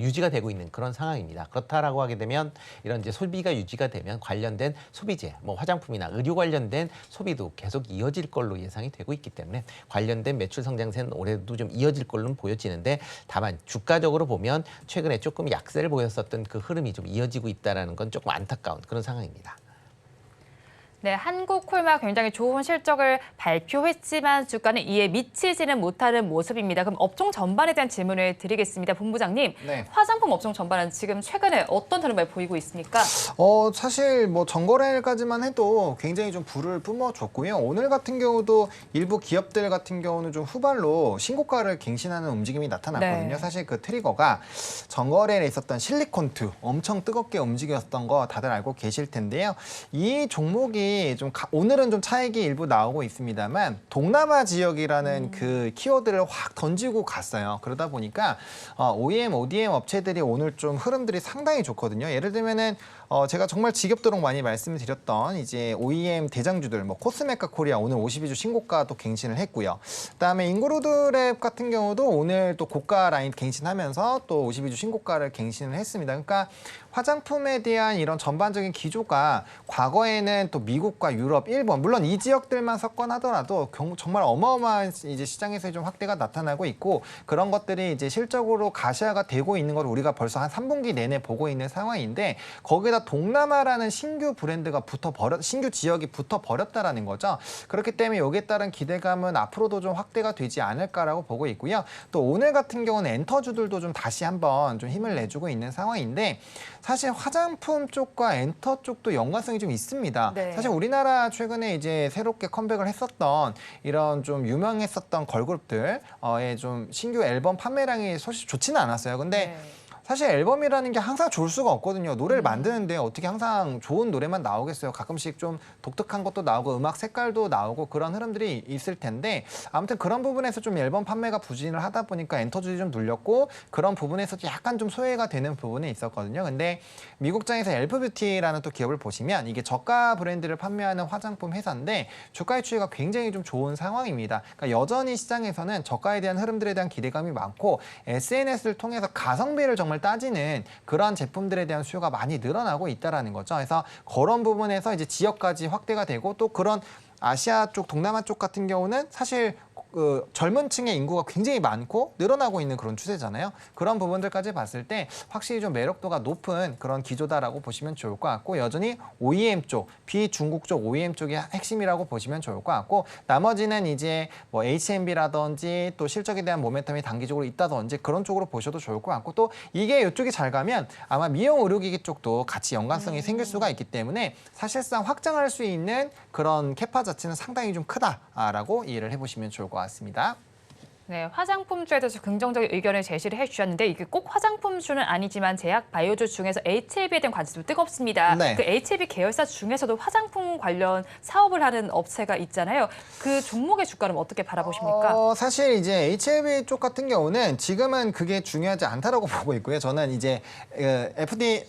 Speaker 5: 유지가 되고 있는 그런 상황입니다. 그렇다라고 하게 되면 이런 이제 소비가 유지가 되면 관련된 소비재, 뭐 화장품이나 의류 관련된 소비도 계속 이어질 걸로 예상이 되고 있기 때문에 관련된 매출 성장세는 올해도 좀 이어질 걸로 보여지는데 다만 주가적으로 보면 최근에 조금 약세를 보였었던 그 흐름이 좀 이어지고 있다는 건 조금 안타까운 그런 상황입니다.
Speaker 2: 네, 한국콜마 굉장히 좋은 실적을 발표했지만 주가는 이에 미치지는 못하는 모습입니다. 그럼 업종 전반에 대한 질문을 드리겠습니다. 본부장님,
Speaker 4: 네.
Speaker 2: 화장품 업종 전반은 지금 최근에 어떤 흐름을 보이고 있습니까?
Speaker 4: 사실 뭐 전거래일까지만 해도 굉장히 좀 불을 뿜어줬고요. 오늘 같은 경우도 일부 기업들 같은 경우는 좀 후발로 신고가를 갱신하는 움직임이 나타났거든요.
Speaker 2: 네.
Speaker 4: 사실 그 트리거가 전거래일에 있었던 실리콘2 엄청 뜨겁게 움직였던 거 다들 알고 계실 텐데요. 이 종목이 좀 오늘은 좀 차익이 일부 나오고 있습니다만 동남아 지역이라는 그 키워드를 확 던지고 갔어요. 그러다 보니까 OEM, ODM 업체들이 오늘 좀 흐름들이 상당히 좋거든요. 예를 들면은 제가 정말 지겹도록 많이 말씀드렸던 이제 OEM 대장주들, 뭐 코스메카 코리아 오늘 52주 신고가 또 갱신을 했고요. 그다음에 잉그루드랩 같은 경우도 오늘 또 고가 라인 갱신하면서 또 52주 신고가를 갱신을 했습니다. 그러니까 화장품에 대한 이런 전반적인 기조가 과거에는 또 미국과 유럽, 일본 물론 이 지역들만 석권하더라도 정말 어마어마한 이제 시장에서의 좀 확대가 나타나고 있고 그런 것들이 이제 실적으로 가시화가 되고 있는 걸 우리가 벌써 한 3분기 내내 보고 있는 상황인데 거기다 동남아라는 신규 브랜드가 신규 지역이 붙어 버렸다라는 거죠. 그렇기 때문에 여기에 따른 기대감은 앞으로도 좀 확대가 되지 않을까라고 보고 있고요. 또 오늘 같은 경우는 엔터주들도 좀 다시 한번 좀 힘을 내주고 있는 상황인데 사실 화장품 쪽과 엔터 쪽도 연관성이 좀 있습니다.
Speaker 2: 네.
Speaker 4: 사실 우리나라 최근에 이제 새롭게 컴백을 했었던 이런 좀 유명했었던 걸그룹들의 좀 신규 앨범 판매량이 사실 좋지는 않았어요. 근데
Speaker 2: 네.
Speaker 4: 사실 앨범이라는 게 항상 좋을 수가 없거든요. 노래를 만드는데 어떻게 항상 좋은 노래만 나오겠어요. 가끔씩 좀 독특한 것도 나오고 음악 색깔도 나오고 그런 흐름들이 있을 텐데 아무튼 그런 부분에서 좀 앨범 판매가 부진을 하다 보니까 엔터주들이 좀 눌렸고 그런 부분에서 약간 좀 소외가 되는 부분이 있었거든요. 근데 미국장에서 엘프뷰티라는 또 기업을 보시면 이게 저가 브랜드를 판매하는 화장품 회사인데 주가의 추이가 굉장히 좀 좋은 상황입니다. 그러니까 여전히 시장에서는 저가에 대한 흐름들에 대한 기대감이 많고 SNS를 통해서 가성비를 정말 시장을 따지는 그런 제품들에 대한 수요가 많이 늘어나고 있다라는 거죠. 그래서 그런 부분에서 이제 지역까지 확대가 되고 또 그런 아시아 쪽, 동남아 쪽 같은 경우는 사실 젊은 층의 인구가 굉장히 많고 늘어나고 있는 그런 추세잖아요. 그런 부분들까지 봤을 때 확실히 좀 매력도가 높은 그런 기조다라고 보시면 좋을 것 같고 여전히 OEM 쪽, 비중국 쪽 OEM 쪽이 핵심이라고 보시면 좋을 것 같고 나머지는 이제 뭐 H&B라든지 또 실적에 대한 모멘텀이 단기적으로 있다든지 그런 쪽으로 보셔도 좋을 것 같고 또 이게 이쪽이 잘 가면 아마 미용 의료기기 쪽도 같이 연관성이 생길 수가 있기 때문에 사실상 확장할 수 있는 그런 캐파 자체는 상당히 좀 크다라고 이해를 해보시면 좋을 것 같습니다.
Speaker 2: 네, 화장품주에 대해서 긍정적인 의견을 제시를 해주셨는데 이게 꼭 화장품주는 아니지만 제약 바이오주 중에서 HLB에 대한 관심도 뜨겁습니다.
Speaker 4: 네.
Speaker 2: 그 HLB 계열사 중에서도 화장품 관련 사업을 하는 업체가 있잖아요. 그 종목의 주가는 어떻게 바라보십니까?
Speaker 4: 사실 이제 HLB 쪽 같은 경우는 지금은 그게 중요하지 않다라고 보고 있고요. 저는 이제 FDA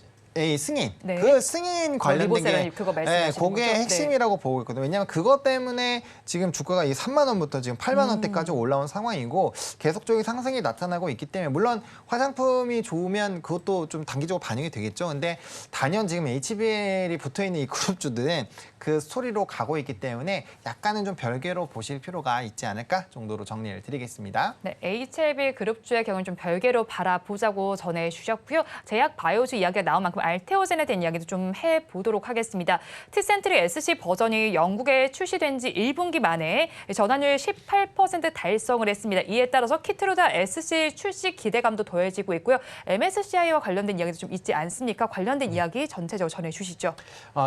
Speaker 4: 승인,
Speaker 2: 네.
Speaker 4: 그 승인 관련된 게
Speaker 2: 리보세라님 그거 말씀하시는
Speaker 4: 그게
Speaker 2: 거죠?
Speaker 4: 핵심이라고 보고 있거든요. 왜냐하면 그것 때문에 지금 주가가 이 3만 원부터 지금 8만 원대까지 올라온 상황이고 계속적인 상승이 나타나고 있기 때문에 물론 화장품이 좋으면 그것도 좀 단기적으로 반영이 되겠죠. 근데 단연 지금 HBL이 붙어있는 이 그룹주들은 그 스토리로 가고 있기 때문에 약간은 좀 별개로 보실 필요가 있지 않을까 정도로 정리를 드리겠습니다.
Speaker 2: 네, HLB 그룹주의 경우는 좀 별개로 바라보자고 전해주셨고요. 제약 바이오주 이야기가 나온 만큼 알테오젠에 대한 이야기도 좀 해보도록 하겠습니다. 티센트리 SC 버전이 영국에 출시된 지 1분기 만에 전환율 18% 달성을 했습니다. 이에 따라서 키트루다 SC 출시 기대감도 더해지고 있고요. MSCI와 관련된 이야기도 좀 있지 않습니까? 관련된 이야기 전체적으로 전해주시죠.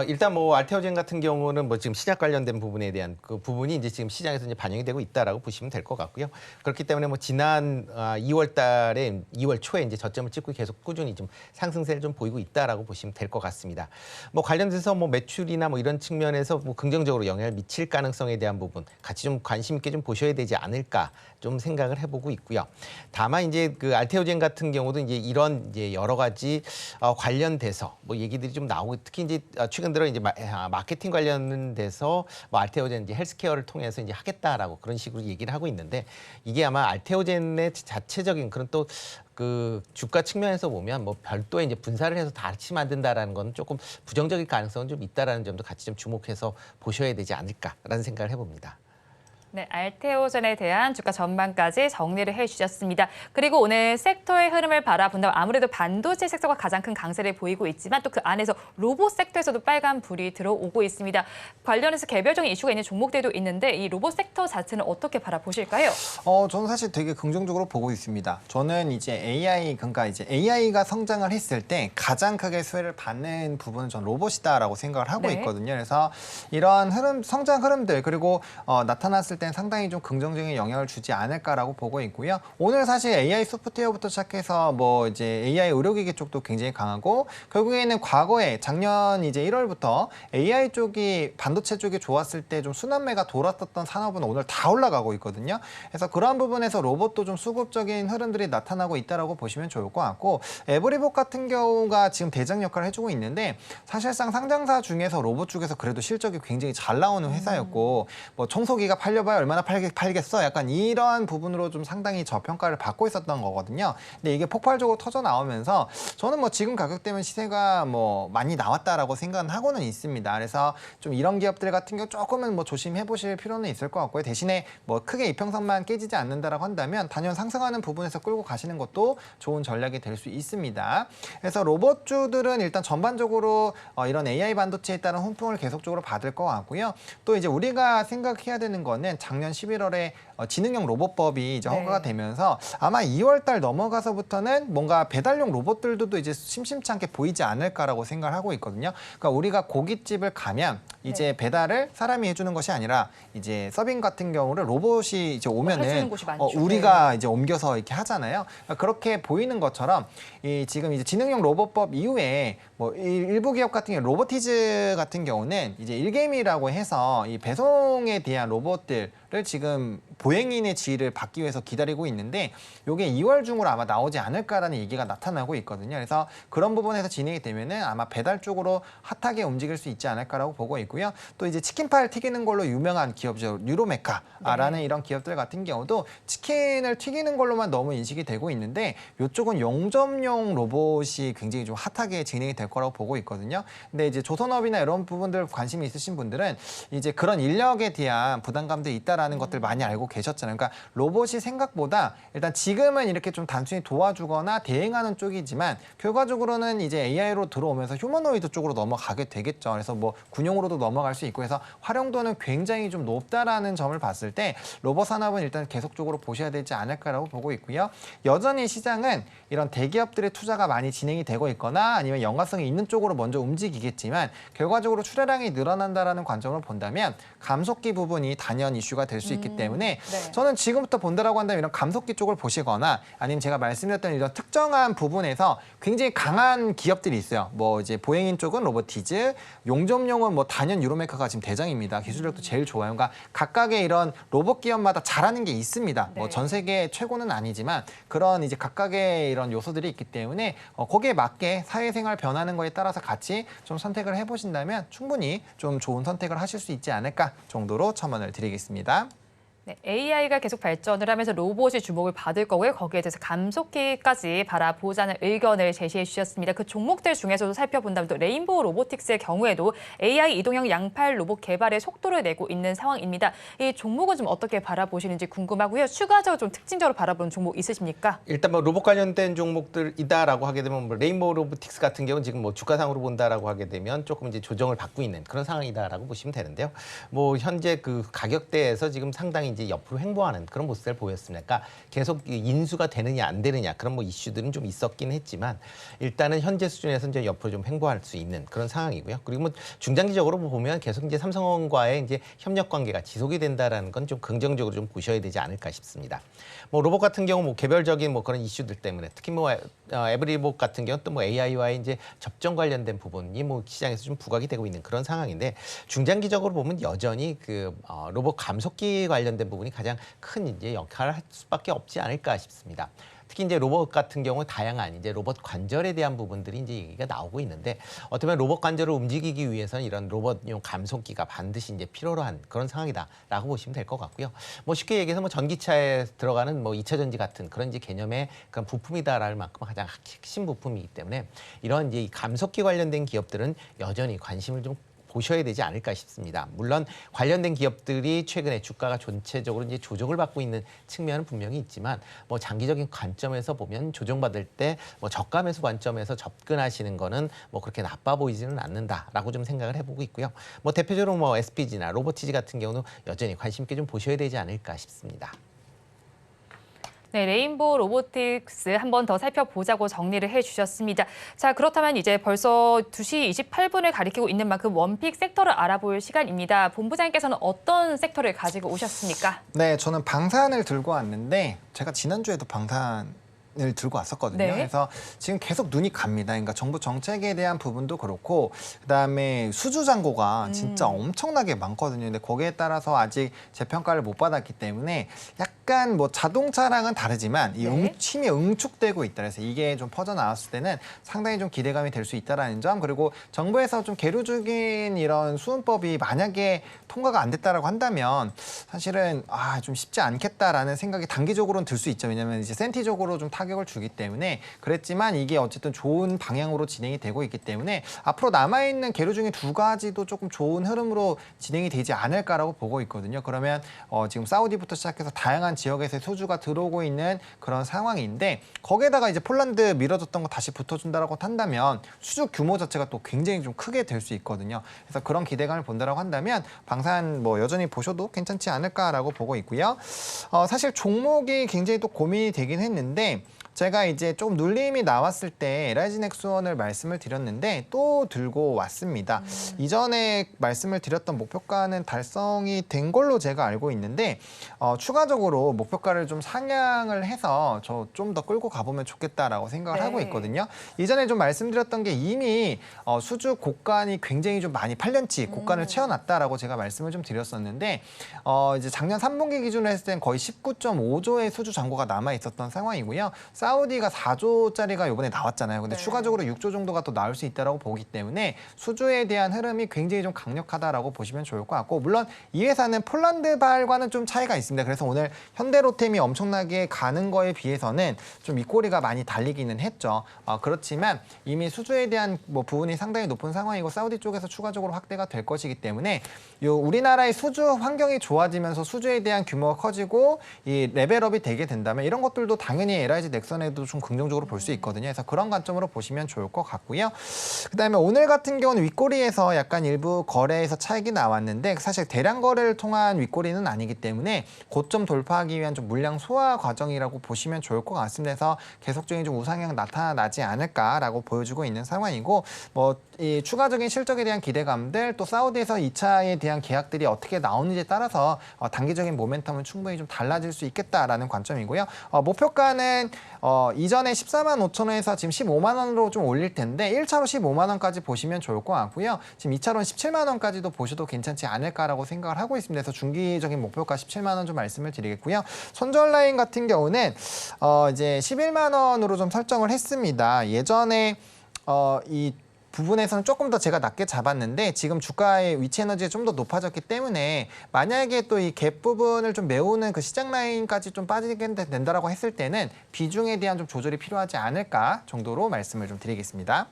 Speaker 5: 일단 뭐 알테오젠 같은 경우는 뭐 지금 신약 관련된 부분에 대한 그 부분이 이제 지금 시장에서 이제 반영이 되고 있다라고 보시면 될 것 같고요. 그렇기 때문에 뭐 지난 2월 초에 이제 저점을 찍고 계속 꾸준히 좀 상승세를 좀 보이고 있다라고 보시면 될 것 같습니다. 뭐 관련돼서 뭐 매출이나 뭐 이런 측면에서 뭐 긍정적으로 영향을 미칠 가능성에 대한 부분 같이 좀 관심 있게 좀 보셔야 되지 않을까 좀 생각을 해보고 있고요. 다만 이제 그 알테오젠 같은 경우도 이제 이런 이제 여러 가지 관련돼서 뭐 얘기들이 좀 나오고 특히 이제 최근 들어 이제 마케팅 관련돼서 뭐 알테오젠 이제 헬스케어를 통해서 이제 하겠다라고 그런 식으로 얘기를 하고 있는데 이게 아마 알테오젠의 자체적인 그런 또 그 주가 측면에서 보면 뭐 별도의 이제 분사를 해서 같이 만든다라는 건 조금 부정적일 가능성은 좀 있다라는 점도 같이 좀 주목해서 보셔야 되지 않을까라는 생각을 해봅니다.
Speaker 2: 네, 알테오젠에 대한 주가 전망까지 정리를 해주셨습니다. 그리고 오늘 섹터의 흐름을 바라본다면 아무래도 반도체 섹터가 가장 큰 강세를 보이고 있지만 또 그 안에서 로봇 섹터에서도 빨간 불이 들어오고 있습니다. 관련해서 개별적인 이슈가 있는 종목들도 있는데 이 로봇 섹터 자체는 어떻게 바라보실까요?
Speaker 4: 저는 사실 되게 긍정적으로 보고 있습니다. 저는 이제 그러니까 이제 AI가 성장을 했을 때 가장 크게 수혜를 받는 부분은 전 로봇이다라고 생각을 하고
Speaker 2: 네.
Speaker 4: 있거든요. 그래서 이런 성장 흐름들 그리고 나타났을 때 상당히 좀 긍정적인 영향을 주지 않을까라고 보고 있고요. 오늘 사실 AI 소프트웨어부터 시작해서 뭐 이제 AI 의료기기 쪽도 굉장히 강하고 결국에는 과거에 작년 이제 1월부터 AI 쪽이 반도체 쪽이 좋았을 때 좀 순환매가 돌았었던 산업은 오늘 다 올라가고 있거든요. 그래서 그러한 부분에서 로봇도 좀 수급적인 흐름들이 나타나고 있다라고 보시면 좋을 것 같고 에브리봇 같은 경우가 지금 대장 역할을 해주고 있는데 사실상 상장사 중에서 로봇 쪽에서 그래도 실적이 굉장히 잘 나오는 회사였고 뭐 청소기가 팔려봐야 얼마나 팔겠어? 약간 이러한 부분으로 좀 상당히 저평가를 받고 있었던 거거든요. 근데 이게 폭발적으로 터져 나오면서 저는 뭐 지금 가격대면 시세가 뭐 많이 나왔다라고 생각은 하고는 있습니다. 그래서 좀 이런 기업들 같은 경우 조금은 뭐 조심해 보실 필요는 있을 것 같고요. 대신에 뭐 크게 이평선만 깨지지 않는다라고 한다면 단연 상승하는 부분에서 끌고 가시는 것도 좋은 전략이 될 수 있습니다. 그래서 로봇주들은 일단 전반적으로 이런 AI 반도체에 따른 훈풍을 계속적으로 받을 것 같고요. 또 이제 우리가 생각해야 되는 거는 작년 11월에 지능형 로봇법이 이제 허가가 되면서 아마 2월 달 넘어가서부터는 뭔가 배달용 로봇들도 이제 심심치 않게 보이지 않을까라고 생각을 하고 있거든요. 그러니까 우리가 고깃집을 가면 이제 배달을 사람이 해주는 것이 아니라 이제 서빙 같은 경우를 로봇이 이제 오면은 우리가 이제 옮겨서 이렇게 하잖아요. 그러니까 그렇게 보이는 것처럼 지금 이제 지능형 로봇법 이후에 뭐 일부 기업 같은 경우 로보티즈 같은 경우는 이제 일개미라고 해서 이 배송에 대한 로봇들을 지금 보행인의 지위를 받기 위해서 기다리고 있는데 이게 2월 중으로 아마 나오지 않을까라는 얘기가 나타나고 있거든요. 그래서 그런 부분에서 진행이 되면은 아마 배달 쪽으로 핫하게 움직일 수 있지 않을까라고 보고 있고요. 또 이제 치킨팔 튀기는 걸로 유명한 기업이죠. 유로메카라는 이런 기업들 같은 경우도 치킨을 튀기는 걸로만 너무 인식이 되고 있는데 이쪽은 용접용 로봇이 굉장히 좀 핫하게 진행이 될 거라고 보고 있거든요. 근데 이제 조선업이나 이런 부분들 관심이 있으신 분들은 이제 그런 인력에 대한 부담감도 있다라는 것들 많이 알고 계셨잖아요. 그러니까 로봇이 생각보다 일단 지금은 이렇게 좀 단순히 도와주거나 대행하는 쪽이지만 결과적으로는 이제 AI로 들어오면서 휴머노이드 쪽으로 넘어가게 되겠죠. 그래서 뭐 군용으로도 넘어갈 수 있고 해서 활용도는 굉장히 좀 높다라는 점을 봤을 때 로봇 산업은 일단 계속적으로 보셔야 되지 않을까라고 보고 있고요. 여전히 시장은 이런 대기업들의 투자가 많이 진행이 되고 있거나 아니면 연관성이 있는 쪽으로 먼저 움직이겠지만 결과적으로 출하량이 늘어난다라는 관점으로 본다면 감속기 부분이 단연 이슈가 될 수 있기 때문에
Speaker 3: 네.
Speaker 4: 저는 지금부터 본다라고 한다면 이런 감속기 쪽을 보시거나 아니면 제가 말씀드렸던 이런 특정한 부분에서 굉장히 강한 기업들이 있어요. 뭐 이제 보행인 쪽은 로보티즈, 용접용은 뭐 단연 유로메카가 지금 대장입니다. 기술력도 제일 좋아요. 그러니까 각각의 이런 로봇 기업마다 잘하는 게 있습니다. 뭐 전 세계 최고는 아니지만 그런 이제 각각의 이런 요소들이 있기 때문에 거기에 맞게 사회생활 변하는 거에 따라서 같이 좀 선택을 해보신다면 충분히 좀 좋은 선택을 하실 수 있지 않을까 정도로 첨언을 드리겠습니다.
Speaker 2: 네, AI가 계속 발전을 하면서 로봇이 주목을 받을 거고요. 거기에 대해서 감속기까지 바라보자는 의견을 제시해 주셨습니다. 그 종목들 중에서도 살펴본다면 또 레인보우 로보틱스의 경우에도 AI 이동형 양팔 로봇 개발에 속도를 내고 있는 상황입니다. 이 종목은 좀 어떻게 바라보시는지 궁금하고요. 추가적으로 좀 특징적으로 바라보는 종목 있으십니까?
Speaker 5: 일단 뭐 로봇 관련된 종목들이다라고 하게 되면 뭐 레인보우 로보틱스 같은 경우는 지금 뭐 주가상으로 본다라고 하게 되면 조금 이제 조정을 받고 있는 그런 상황이다라고 보시면 되는데요. 뭐 현재 그 가격대에서 지금 상당히 이제 옆으로 횡보하는 그런 모습을 보였습니다. 그러니까 계속 인수가 되느냐 안 되느냐 그런 뭐 이슈들은 좀 있었긴 했지만 일단은 현재 수준에서 이제 옆으로 좀 횡보할 수 있는 그런 상황이고요. 그리고 뭐 중장기적으로 보면 계속 이제 삼성과의 이제 협력 관계가 지속이 된다라는 건 좀 긍정적으로 좀 보셔야 되지 않을까 싶습니다. 뭐 로봇 같은 경우 뭐 개별적인 뭐 그런 이슈들 때문에 특히 뭐 에브리봇 같은 경우 또 뭐 AI와의 이제 접점 관련된 부분이 뭐 시장에서 좀 부각이 되고 있는 그런 상황인데 중장기적으로 보면 여전히 그 로봇 감속기 관련된 부분이 가장 큰 이제 역할을 할 수밖에 없지 않을까 싶습니다. 특히 이제 로봇 같은 경우 다양한 이제 로봇 관절에 대한 부분들이 이제 얘기가 나오고 있는데 어떻게 보면 로봇 관절을 움직이기 위해서는 이런 로봇용 감속기가 반드시 이제 필요로 한 그런 상황이다라고 보시면 될 것 같고요. 뭐 쉽게 얘기해서 뭐 전기차에 들어가는 뭐 2차 전지 같은 그런 이제 개념의 그런 부품이다라는 만큼 가장 핵심 부품이기 때문에 이런 이제 이 감속기 관련된 기업들은 여전히 관심을 좀 보셔야 되지 않을까 싶습니다. 물론 관련된 기업들이 최근에 주가가 전체적으로 이제 조정을 받고 있는 측면은 분명히 있지만 뭐 장기적인 관점에서 보면 조정받을 때 뭐 저가 매수 관점에서 접근하시는 거는 뭐 그렇게 나빠 보이지는 않는다라고 좀 생각을 해보고 있고요. 뭐 대표적으로 뭐 SPG나 로보티지 같은 경우는 여전히 관심 있게 좀 보셔야 되지 않을까 싶습니다.
Speaker 2: 네, 레인보우 로보틱스 한 번 더 살펴보자고 정리를 해주셨습니다. 자, 그렇다면 이제 벌써 2시 28분을 가리키고 있는 만큼 원픽 섹터를 알아볼 시간입니다. 본부장님께서는 어떤 섹터를 가지고 오셨습니까?
Speaker 4: 네, 저는 방산을 들고 왔는데 제가 지난주에도 방산을 들고 왔었거든요.
Speaker 2: 네.
Speaker 4: 그래서 지금 계속 눈이 갑니다. 그러니까 정부 정책에 대한 부분도 그렇고 그다음에 수주 잔고가 진짜 엄청나게 많거든요. 근데 거기에 따라서 아직 재평가를 못 받았기 때문에 약간 뭐 자동차랑은 다르지만 이
Speaker 2: 네.
Speaker 4: 힘이 응축되고 있다. 그래서 이게 좀 퍼져나왔을 때는 상당히 좀 기대감이 될 수 있다라는 점. 그리고 정부에서 좀 계류적인 이런 수은법이 만약에 통과가 안 됐다라고 한다면 사실은 좀 쉽지 않겠다라는 생각이 단기적으로는 들 수 있죠. 왜냐하면 이제 센티적으로 좀 타격을 주기 때문에 그랬지만 이게 어쨌든 좋은 방향으로 진행이 되고 있기 때문에 앞으로 남아있는 계류 중에 두 가지도 조금 좋은 흐름으로 진행이 되지 않을까라고 보고 있거든요. 그러면 지금 사우디부터 시작해서 다양한 지역에서 소주가 들어오고 있는 그런 상황인데 거기에다가 이제 폴란드 밀어줬던 거 다시 붙어준다라고 한다면 수주 규모 자체가 또 굉장히 좀 크게 될 수 있거든요. 그래서 그런 기대감을 본다라고 한다면 방산 뭐 여전히 보셔도 괜찮지 않을까라고 보고 있고요. 사실 종목이 굉장히 또 고민이 되긴 했는데 제가 이제 좀 눌림이 나왔을 때 LIG 넥스원을 말씀을 드렸는데 또 들고 왔습니다. 이전에 말씀을 드렸던 목표가는 달성이 된 걸로 제가 알고 있는데 추가적으로 목표가를 좀 상향을 해서 저 좀 더 끌고 가보면 좋겠다라고 생각을 하고 있거든요. 이전에 좀 말씀드렸던 게 이미 수주 곡간이 굉장히 좀 많이 8년치 곡간을 채워놨다라고 제가 말씀을 좀 드렸었는데 이제 작년 3분기 기준으로 했을 땐 거의 19.5조의 수주 잔고가 남아 있었던 상황이고요. 사우디가 4조짜리가 이번에 나왔잖아요. 근데 추가적으로 6조 정도가 또 나올 수 있다라고 보기 때문에 수주에 대한 흐름이 굉장히 좀 강력하다라고 보시면 좋을 것 같고, 물론 이 회사는 폴란드발과는 좀 차이가 있습니다. 그래서 오늘 현대로템이 엄청나게 가는 거에 비해서는 좀 윗꼬리가 많이 달리기는 했죠. 그렇지만 이미 수주에 대한 뭐 부분이 상당히 높은 상황이고 사우디 쪽에서 추가적으로 확대가 될 것이기 때문에 우리나라의 수주 환경이 좋아지면서 수주에 대한 규모가 커지고 이 레벨업이 되게 된다면 이런 것들도 당연히 LIG 넥슨에도 좀 긍정적으로 볼 수 있거든요. 그래서 그런 관점으로 보시면 좋을 것 같고요. 그다음에 오늘 같은 경우는 윗꼬리에서 약간 일부 거래에서 차익이 나왔는데 사실 대량 거래를 통한 윗꼬리는 아니기 때문에 고점 돌파하기 위한 좀 물량 소화 과정이라고 보시면 좋을 것 같습니다. 그래서 계속적인 좀 우상향 나타나지 않을까라고 보여주고 있는 상황이고, 뭐 이 추가적인 실적에 대한 기대감들 또 사우디에서 2차에 대한 계약들이 어떻게 나오는지에 따라서 단기적인 모멘텀은 충분히 좀 달라질 수 있겠다라는 관점이고요. 목표가는 이전에 14만 5천 원에서 지금 15만 원으로 좀 올릴 텐데 1차로 15만 원까지 보시면 좋을 것 같고요. 지금 2차로는 17만 원까지도 보셔도 괜찮지 않을까라고 생각을 하고 있습니다. 그래서 중기적인 목표가 17만 원 좀 말씀을 드리겠고요. 손절 라인 같은 경우는 이제 11만 원으로 좀 설정을 했습니다. 예전에 이 부분에서는 조금 더 제가 낮게 잡았는데 지금 주가의 위치 에너지가 좀 더 높아졌기 때문에 만약에 또 이 갭 부분을 좀 메우는 그 시장 라인까지 좀 빠지게 된다라고 했을 때는 비중에 대한 좀 조절이 필요하지 않을까 정도로 말씀을 좀 드리겠습니다.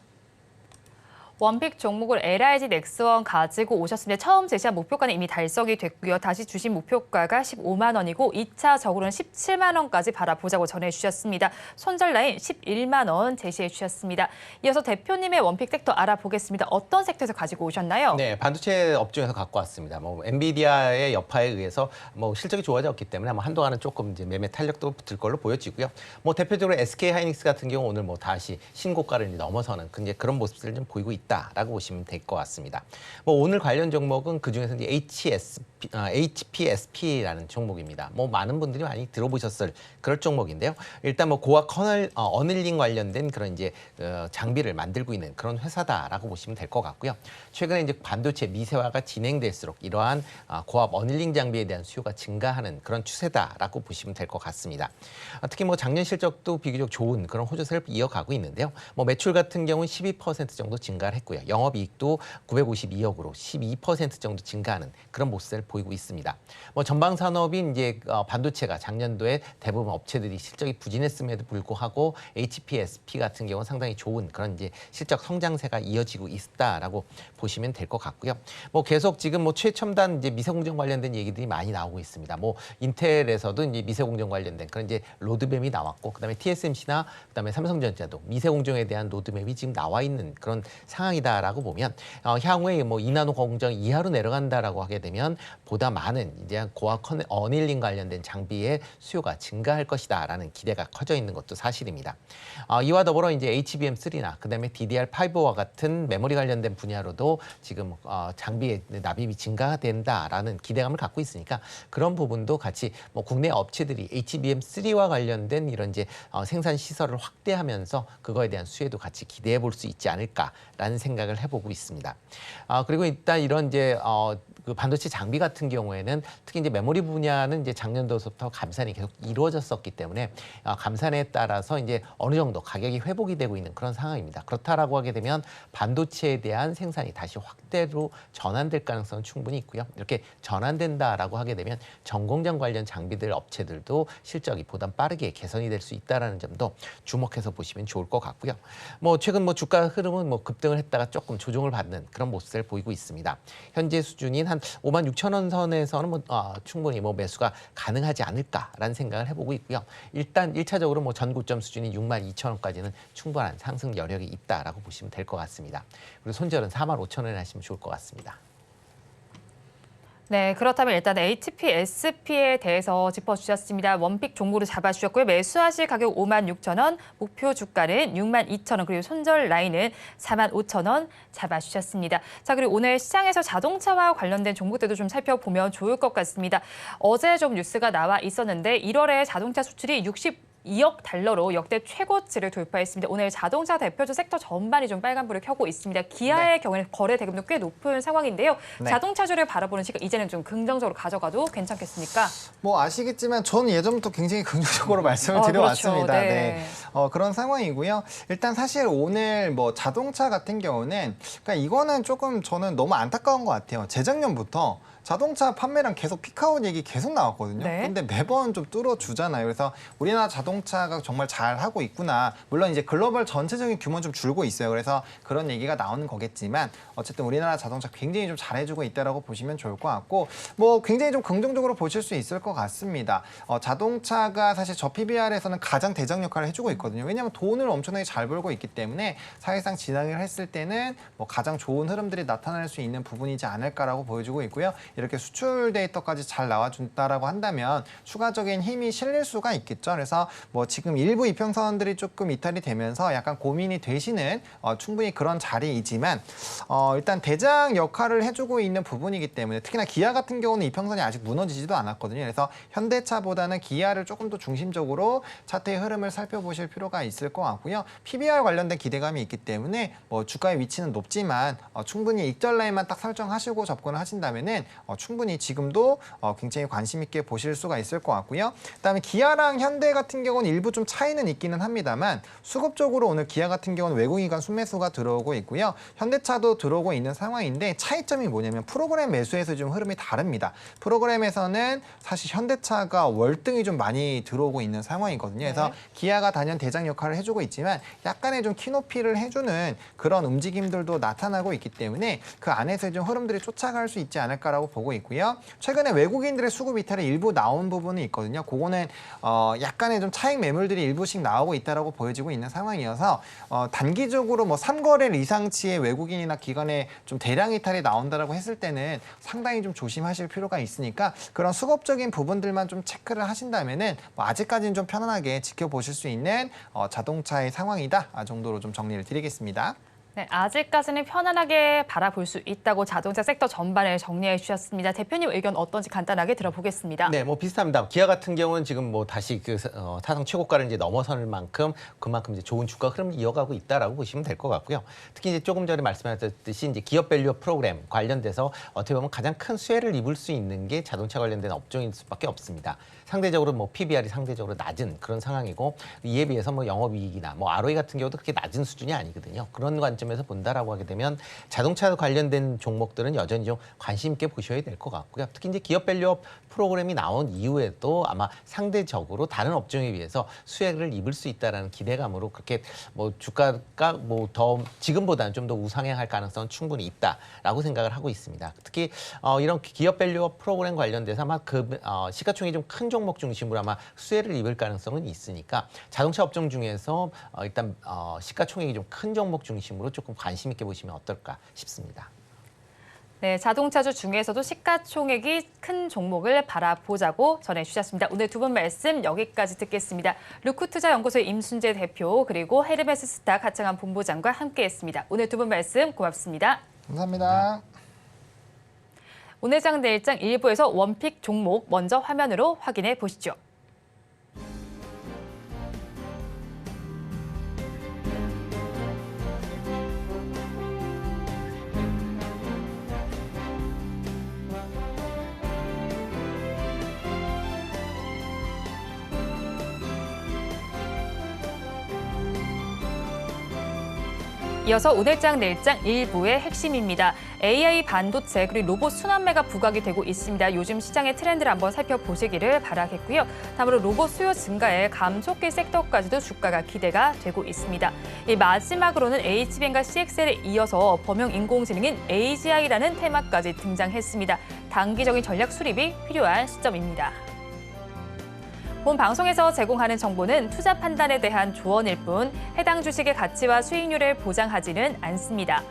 Speaker 2: 원픽 종목을 LIG 넥스원 가지고 오셨습니다. 처음 제시한 목표가는 이미 달성이 됐고요. 다시 주신 목표가가 15만 원이고 2차적으로는 17만 원까지 바라보자고 전해주셨습니다. 손절 라인 11만 원 제시해 주셨습니다. 이어서 대표님의 원픽 섹터 알아보겠습니다. 어떤 섹터에서 가지고 오셨나요?
Speaker 5: 네, 반도체 업종에서 갖고 왔습니다. 뭐 엔비디아의 여파에 의해서 뭐 실적이 좋아졌기 때문에 뭐 한동안은 조금 이제 매매 탄력도 붙을 걸로 보여지고요. 뭐 대표적으로 SK 하이닉스 같은 경우 오늘 뭐 다시 신고가를 넘어서는 이제 그런 모습들을 좀 보이고 있다라고 보시면 될 것 같습니다. 뭐 오늘 관련 종목은 그 중에서 이제 HPSP라는 종목입니다. 뭐 많은 분들이 많이 들어보셨을 그럴 종목인데요. 일단 뭐 고학 어닐링 관련된 그런 이제 장비를 만들고 있는 그런 회사다라고 보시면 될 것 같고요. 최근에 이제 반도체 미세화가 진행될수록 이러한 고압 어닐링 장비에 대한 수요가 증가하는 그런 추세다라고 보시면 될 것 같습니다. 특히 뭐 작년 실적도 비교적 좋은 그런 호조세를 이어가고 있는데요. 뭐 매출 같은 경우는 12% 정도 증가를 했고요. 영업이익도 952억으로 12% 정도 증가하는 그런 모습을 보이고 있습니다. 뭐 전방 산업인 이제 반도체가 작년도에 대부분 업체들이 실적이 부진했음에도 불구하고 HPSP 같은 경우는 상당히 좋은 그런 이제 실적 성장세가 이어지고 있다라고 보시면 될 것 같고요. 뭐 계속 지금 뭐 최첨단 이제 미세공정 관련된 얘기들이 많이 나오고 있습니다. 뭐 인텔에서도 이제 미세공정 관련된 그런 이제 로드맵이 나왔고, 그다음에 TSMC나 그다음에 삼성전자도 미세공정에 대한 로드맵이 지금 나와 있는 그런 상황이다라고 보면 향후에 뭐 2나노 공정 이하로 내려간다라고 하게 되면 보다 많은 이제 고학 어닐링 관련된 장비의 수요가 증가할 것이다라는 기대가 커져 있는 것도 사실입니다. 이와 더불어 이제 HBM3나 그다음에 DDR5와 같은 메모리 관련된 분야로도 지금 장비의 납입이 증가된다라는 기대감을 갖고 있으니까 그런 부분도 같이 뭐 국내 업체들이 HBM3와 관련된 이런 이제 생산 시설을 확대하면서 그거에 대한 수혜도 같이 기대해 볼 수 있지 않을까라는 생각을 해보고 있습니다. 그리고 일단 이런 이제 그 반도체 장비 같은 경우에는 특히 이제 메모리 분야는 이제 작년도부터 감산이 계속 이루어졌었기 때문에 감산에 따라서 이제 어느 정도 가격이 회복이 되고 있는 그런 상황입니다. 그렇다라고 하게 되면 반도체에 대한 생산이 다시 확대로 전환될 가능성은 충분히 있고요. 이렇게 전환된다라고 하게 되면 전공장 관련 장비들 업체들도 실적이 보다 빠르게 개선이 될 수 있다라는 점도 주목해서 보시면 좋을 것 같고요. 뭐 최근 뭐 주가 흐름은 뭐 급등을 했다가 조금 조정을 받는 그런 모습을 보이고 있습니다. 현재 수준인 한 5만 6천 원 선에서는 뭐 충분히 뭐 매수가 가능하지 않을까라는 생각을 해보고 있고요. 일단 1차적으로 뭐 전고점 수준인 6만 2천 원까지는 충분한 상승 여력이 있다라고 보시면 될 것 같습니다. 그리고 손절은 4만 5천 원에 하시면 좋을 것 같습니다.
Speaker 2: 네, 그렇다면 일단 HPSP에 대해서 짚어주셨습니다. 원픽 종목으로 잡아주셨고요. 매수하실 가격 56,000원, 목표 주가는 62,000원, 그리고 손절 라인은 45,000원 잡아주셨습니다. 자, 그리고 오늘 시장에서 자동차와 관련된 종목들도 좀 살펴보면 좋을 것 같습니다. 어제 좀 뉴스가 나와 있었는데 1월에 자동차 수출이 2억 달러로 역대 최고치를 돌파했습니다. 오늘 자동차 대표주 섹터 전반이 좀 빨간불을 켜고 있습니다. 기아의 경우에는 거래 대금도 꽤 높은 상황인데요.
Speaker 4: 네.
Speaker 2: 자동차주를 바라보는 시각 이제는 좀 긍정적으로 가져가도 괜찮겠습니까?
Speaker 4: 뭐 아시겠지만 저는 예전부터 굉장히 긍정적으로 말씀을
Speaker 2: 그렇죠.
Speaker 4: 드려왔습니다.
Speaker 2: 네.
Speaker 4: 그런 상황이고요. 일단 사실 오늘 뭐 자동차 같은 경우는 그러니까 이거는 조금 저는 너무 안타까운 것 같아요. 재작년부터 자동차 판매량 계속 피크아웃 얘기 계속 나왔거든요.
Speaker 2: 네.
Speaker 4: 근데 매번 좀 뚫어주잖아요. 그래서 우리나라 자동차가 정말 잘 하고 있구나. 물론 이제 글로벌 전체적인 규모는 좀 줄고 있어요. 그래서 그런 얘기가 나오는 거겠지만 어쨌든 우리나라 자동차 굉장히 좀 잘해주고 있다라고 보시면 좋을 것 같고 뭐 굉장히 좀 긍정적으로 보실 수 있을 것 같습니다. 자동차가 사실 저 PBR에서는 가장 대장 역할을 해주고 있거든요. 왜냐하면 돈을 엄청나게 잘 벌고 있기 때문에 사실상 진행을 했을 때는 뭐 가장 좋은 흐름들이 나타날 수 있는 부분이지 않을까라고 보여주고 있고요. 이렇게 수출 데이터까지 잘 나와준다라고 한다면 추가적인 힘이 실릴 수가 있겠죠. 그래서 뭐 지금 일부 이평선들이 조금 이탈이 되면서 약간 고민이 되시는 충분히 그런 자리이지만 일단 대장 역할을 해주고 있는 부분이기 때문에 특히나 기아 같은 경우는 이평선이 아직 무너지지도 않았거든요. 그래서 현대차보다는 기아를 조금 더 중심적으로 차트의 흐름을 살펴보실 필요가 있을 것 같고요. PBR 관련된 기대감이 있기 때문에 뭐 주가의 위치는 높지만 충분히 익절 라인만 딱 설정하시고 접근을 하신다면은 충분히 지금도 굉장히 관심 있게 보실 수가 있을 것 같고요. 그다음에 기아랑 현대 같은 경우는 일부 좀 차이는 있기는 합니다만 수급적으로 오늘 기아 같은 경우는 외국인 간 순매수가 들어오고 있고요. 현대차도 들어오고 있는 상황인데 차이점이 뭐냐면 프로그램 매수에서 좀 흐름이 다릅니다. 프로그램에서는 사실 현대차가 월등히 좀 많이 들어오고 있는 상황이거든요. 그래서
Speaker 2: 네.
Speaker 4: 기아가 단연 대장 역할을 해주고 있지만 약간의 좀 키높이를 해주는 그런 움직임들도 나타나고 있기 때문에 그 안에서 좀 흐름들이 쫓아갈 수 있지 않을까라고 보고 있고요. 최근에 외국인들의 수급 이탈이 일부 나온 부분이 있거든요. 그거는 약간의 좀 차익 매물들이 일부씩 나오고 있다라고 보여지고 있는 상황이어서 단기적으로 뭐 3거래일 이상치의 외국인이나 기관의 좀 대량 이탈이 나온다라고 했을 때는 상당히 좀 조심하실 필요가 있으니까 그런 수급적인 부분들만 좀 체크를 하신다면은 뭐 아직까지는 좀 편안하게 지켜보실 수 있는 자동차의 상황이다 정도로 좀 정리를 드리겠습니다.
Speaker 2: 네, 아직까지는 편안하게 바라볼 수 있다고 자동차 섹터 전반을 정리해 주셨습니다. 대표님 의견 어떤지 간단하게 들어보겠습니다.
Speaker 5: 네, 뭐 비슷합니다. 기아 같은 경우는 지금 뭐 다시 그 사상 최고가를 이제 넘어설 만큼 그만큼 이제 좋은 주가 흐름을 이어가고 있다라고 보시면 될 것 같고요. 특히 이제 조금 전에 말씀하셨듯이 이제 기업 밸류 프로그램 관련돼서 어떻게 보면 가장 큰 수혜를 입을 수 있는 게 자동차 관련된 업종일 수밖에 없습니다. 상대적으로 뭐 PBR이 상대적으로 낮은 그런 상황이고 이에 비해서 뭐 영업이익이나 뭐 ROE 같은 경우도 그렇게 낮은 수준이 아니거든요. 그런 관점에서 본다라고 하게 되면 자동차 관련된 종목들은 여전히 좀 관심 있게 보셔야 될 것 같고요. 특히 이제 기업 밸류업 프로그램이 나온 이후에도 아마 상대적으로 다른 업종에 비해서 수혜를 입을 수 있다라는 기대감으로 그렇게 뭐 주가가 뭐 더 지금보다는 좀 더 우상향할 가능성은 충분히 있다라고 생각을 하고 있습니다. 특히 이런 기업 밸류업 프로그램 관련돼서 아마 그 시가총액이 좀 큰 종목 중심으로 아마 수혜를 입을 가능성은 있으니까 자동차 업종 중에서 일단 시가총액이 좀 큰 종목 중심으로 조금 관심 있게 보시면 어떨까 싶습니다.
Speaker 2: 네, 자동차주 중에서도 시가총액이 큰 종목을 바라보자고 전해주셨습니다. 오늘 두 분 말씀 여기까지 듣겠습니다. 루크투자연구소의 임순재 대표 그리고 헤르메스스타 가창한 본부장과 함께했습니다. 오늘 두 분 말씀 고맙습니다.
Speaker 4: 감사합니다.
Speaker 2: 오늘 장 내일장 1부에서 원픽 종목 먼저 화면으로 확인해 보시죠. 이어서 오늘장 내일장 1부의 핵심입니다. AI 반도체 그리고 로봇 순환매가 부각이 되고 있습니다. 요즘 시장의 트렌드를 한번 살펴보시기를 바라겠고요. 다음으로 로봇 수요 증가에 감속기 섹터까지도 주가가 기대가 되고 있습니다. 마지막으로는 HBM과 CXL에 이어서 범용 인공지능인 AGI라는 테마까지 등장했습니다. 단기적인 전략 수립이 필요한 시점입니다. 본 방송에서 제공하는 정보는 투자 판단에 대한 조언일 뿐 해당 주식의 가치와 수익률을 보장하지는 않습니다.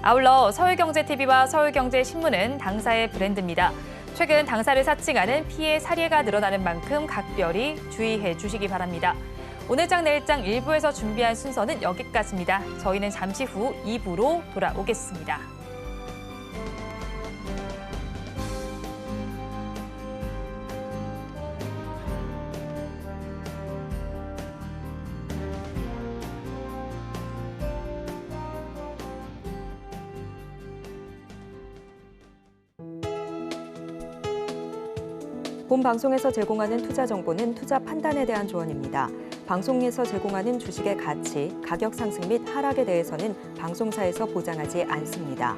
Speaker 2: 아울러 서울경제TV와 서울경제신문은 당사의 브랜드입니다. 최근 당사를 사칭하는 피해 사례가 늘어나는 만큼 각별히 주의해 주시기 바랍니다. 오늘장 내일장 1부에서 준비한 순서는 여기까지입니다. 저희는 잠시 후 2부로 돌아오겠습니다.
Speaker 1: 본 방송에서 제공하는 투자 정보는 투자 판단에 대한 조언입니다. 방송에서 제공하는 주식의 가치, 가격 상승 및 하락에 대해서는 방송사에서 보장하지 않습니다.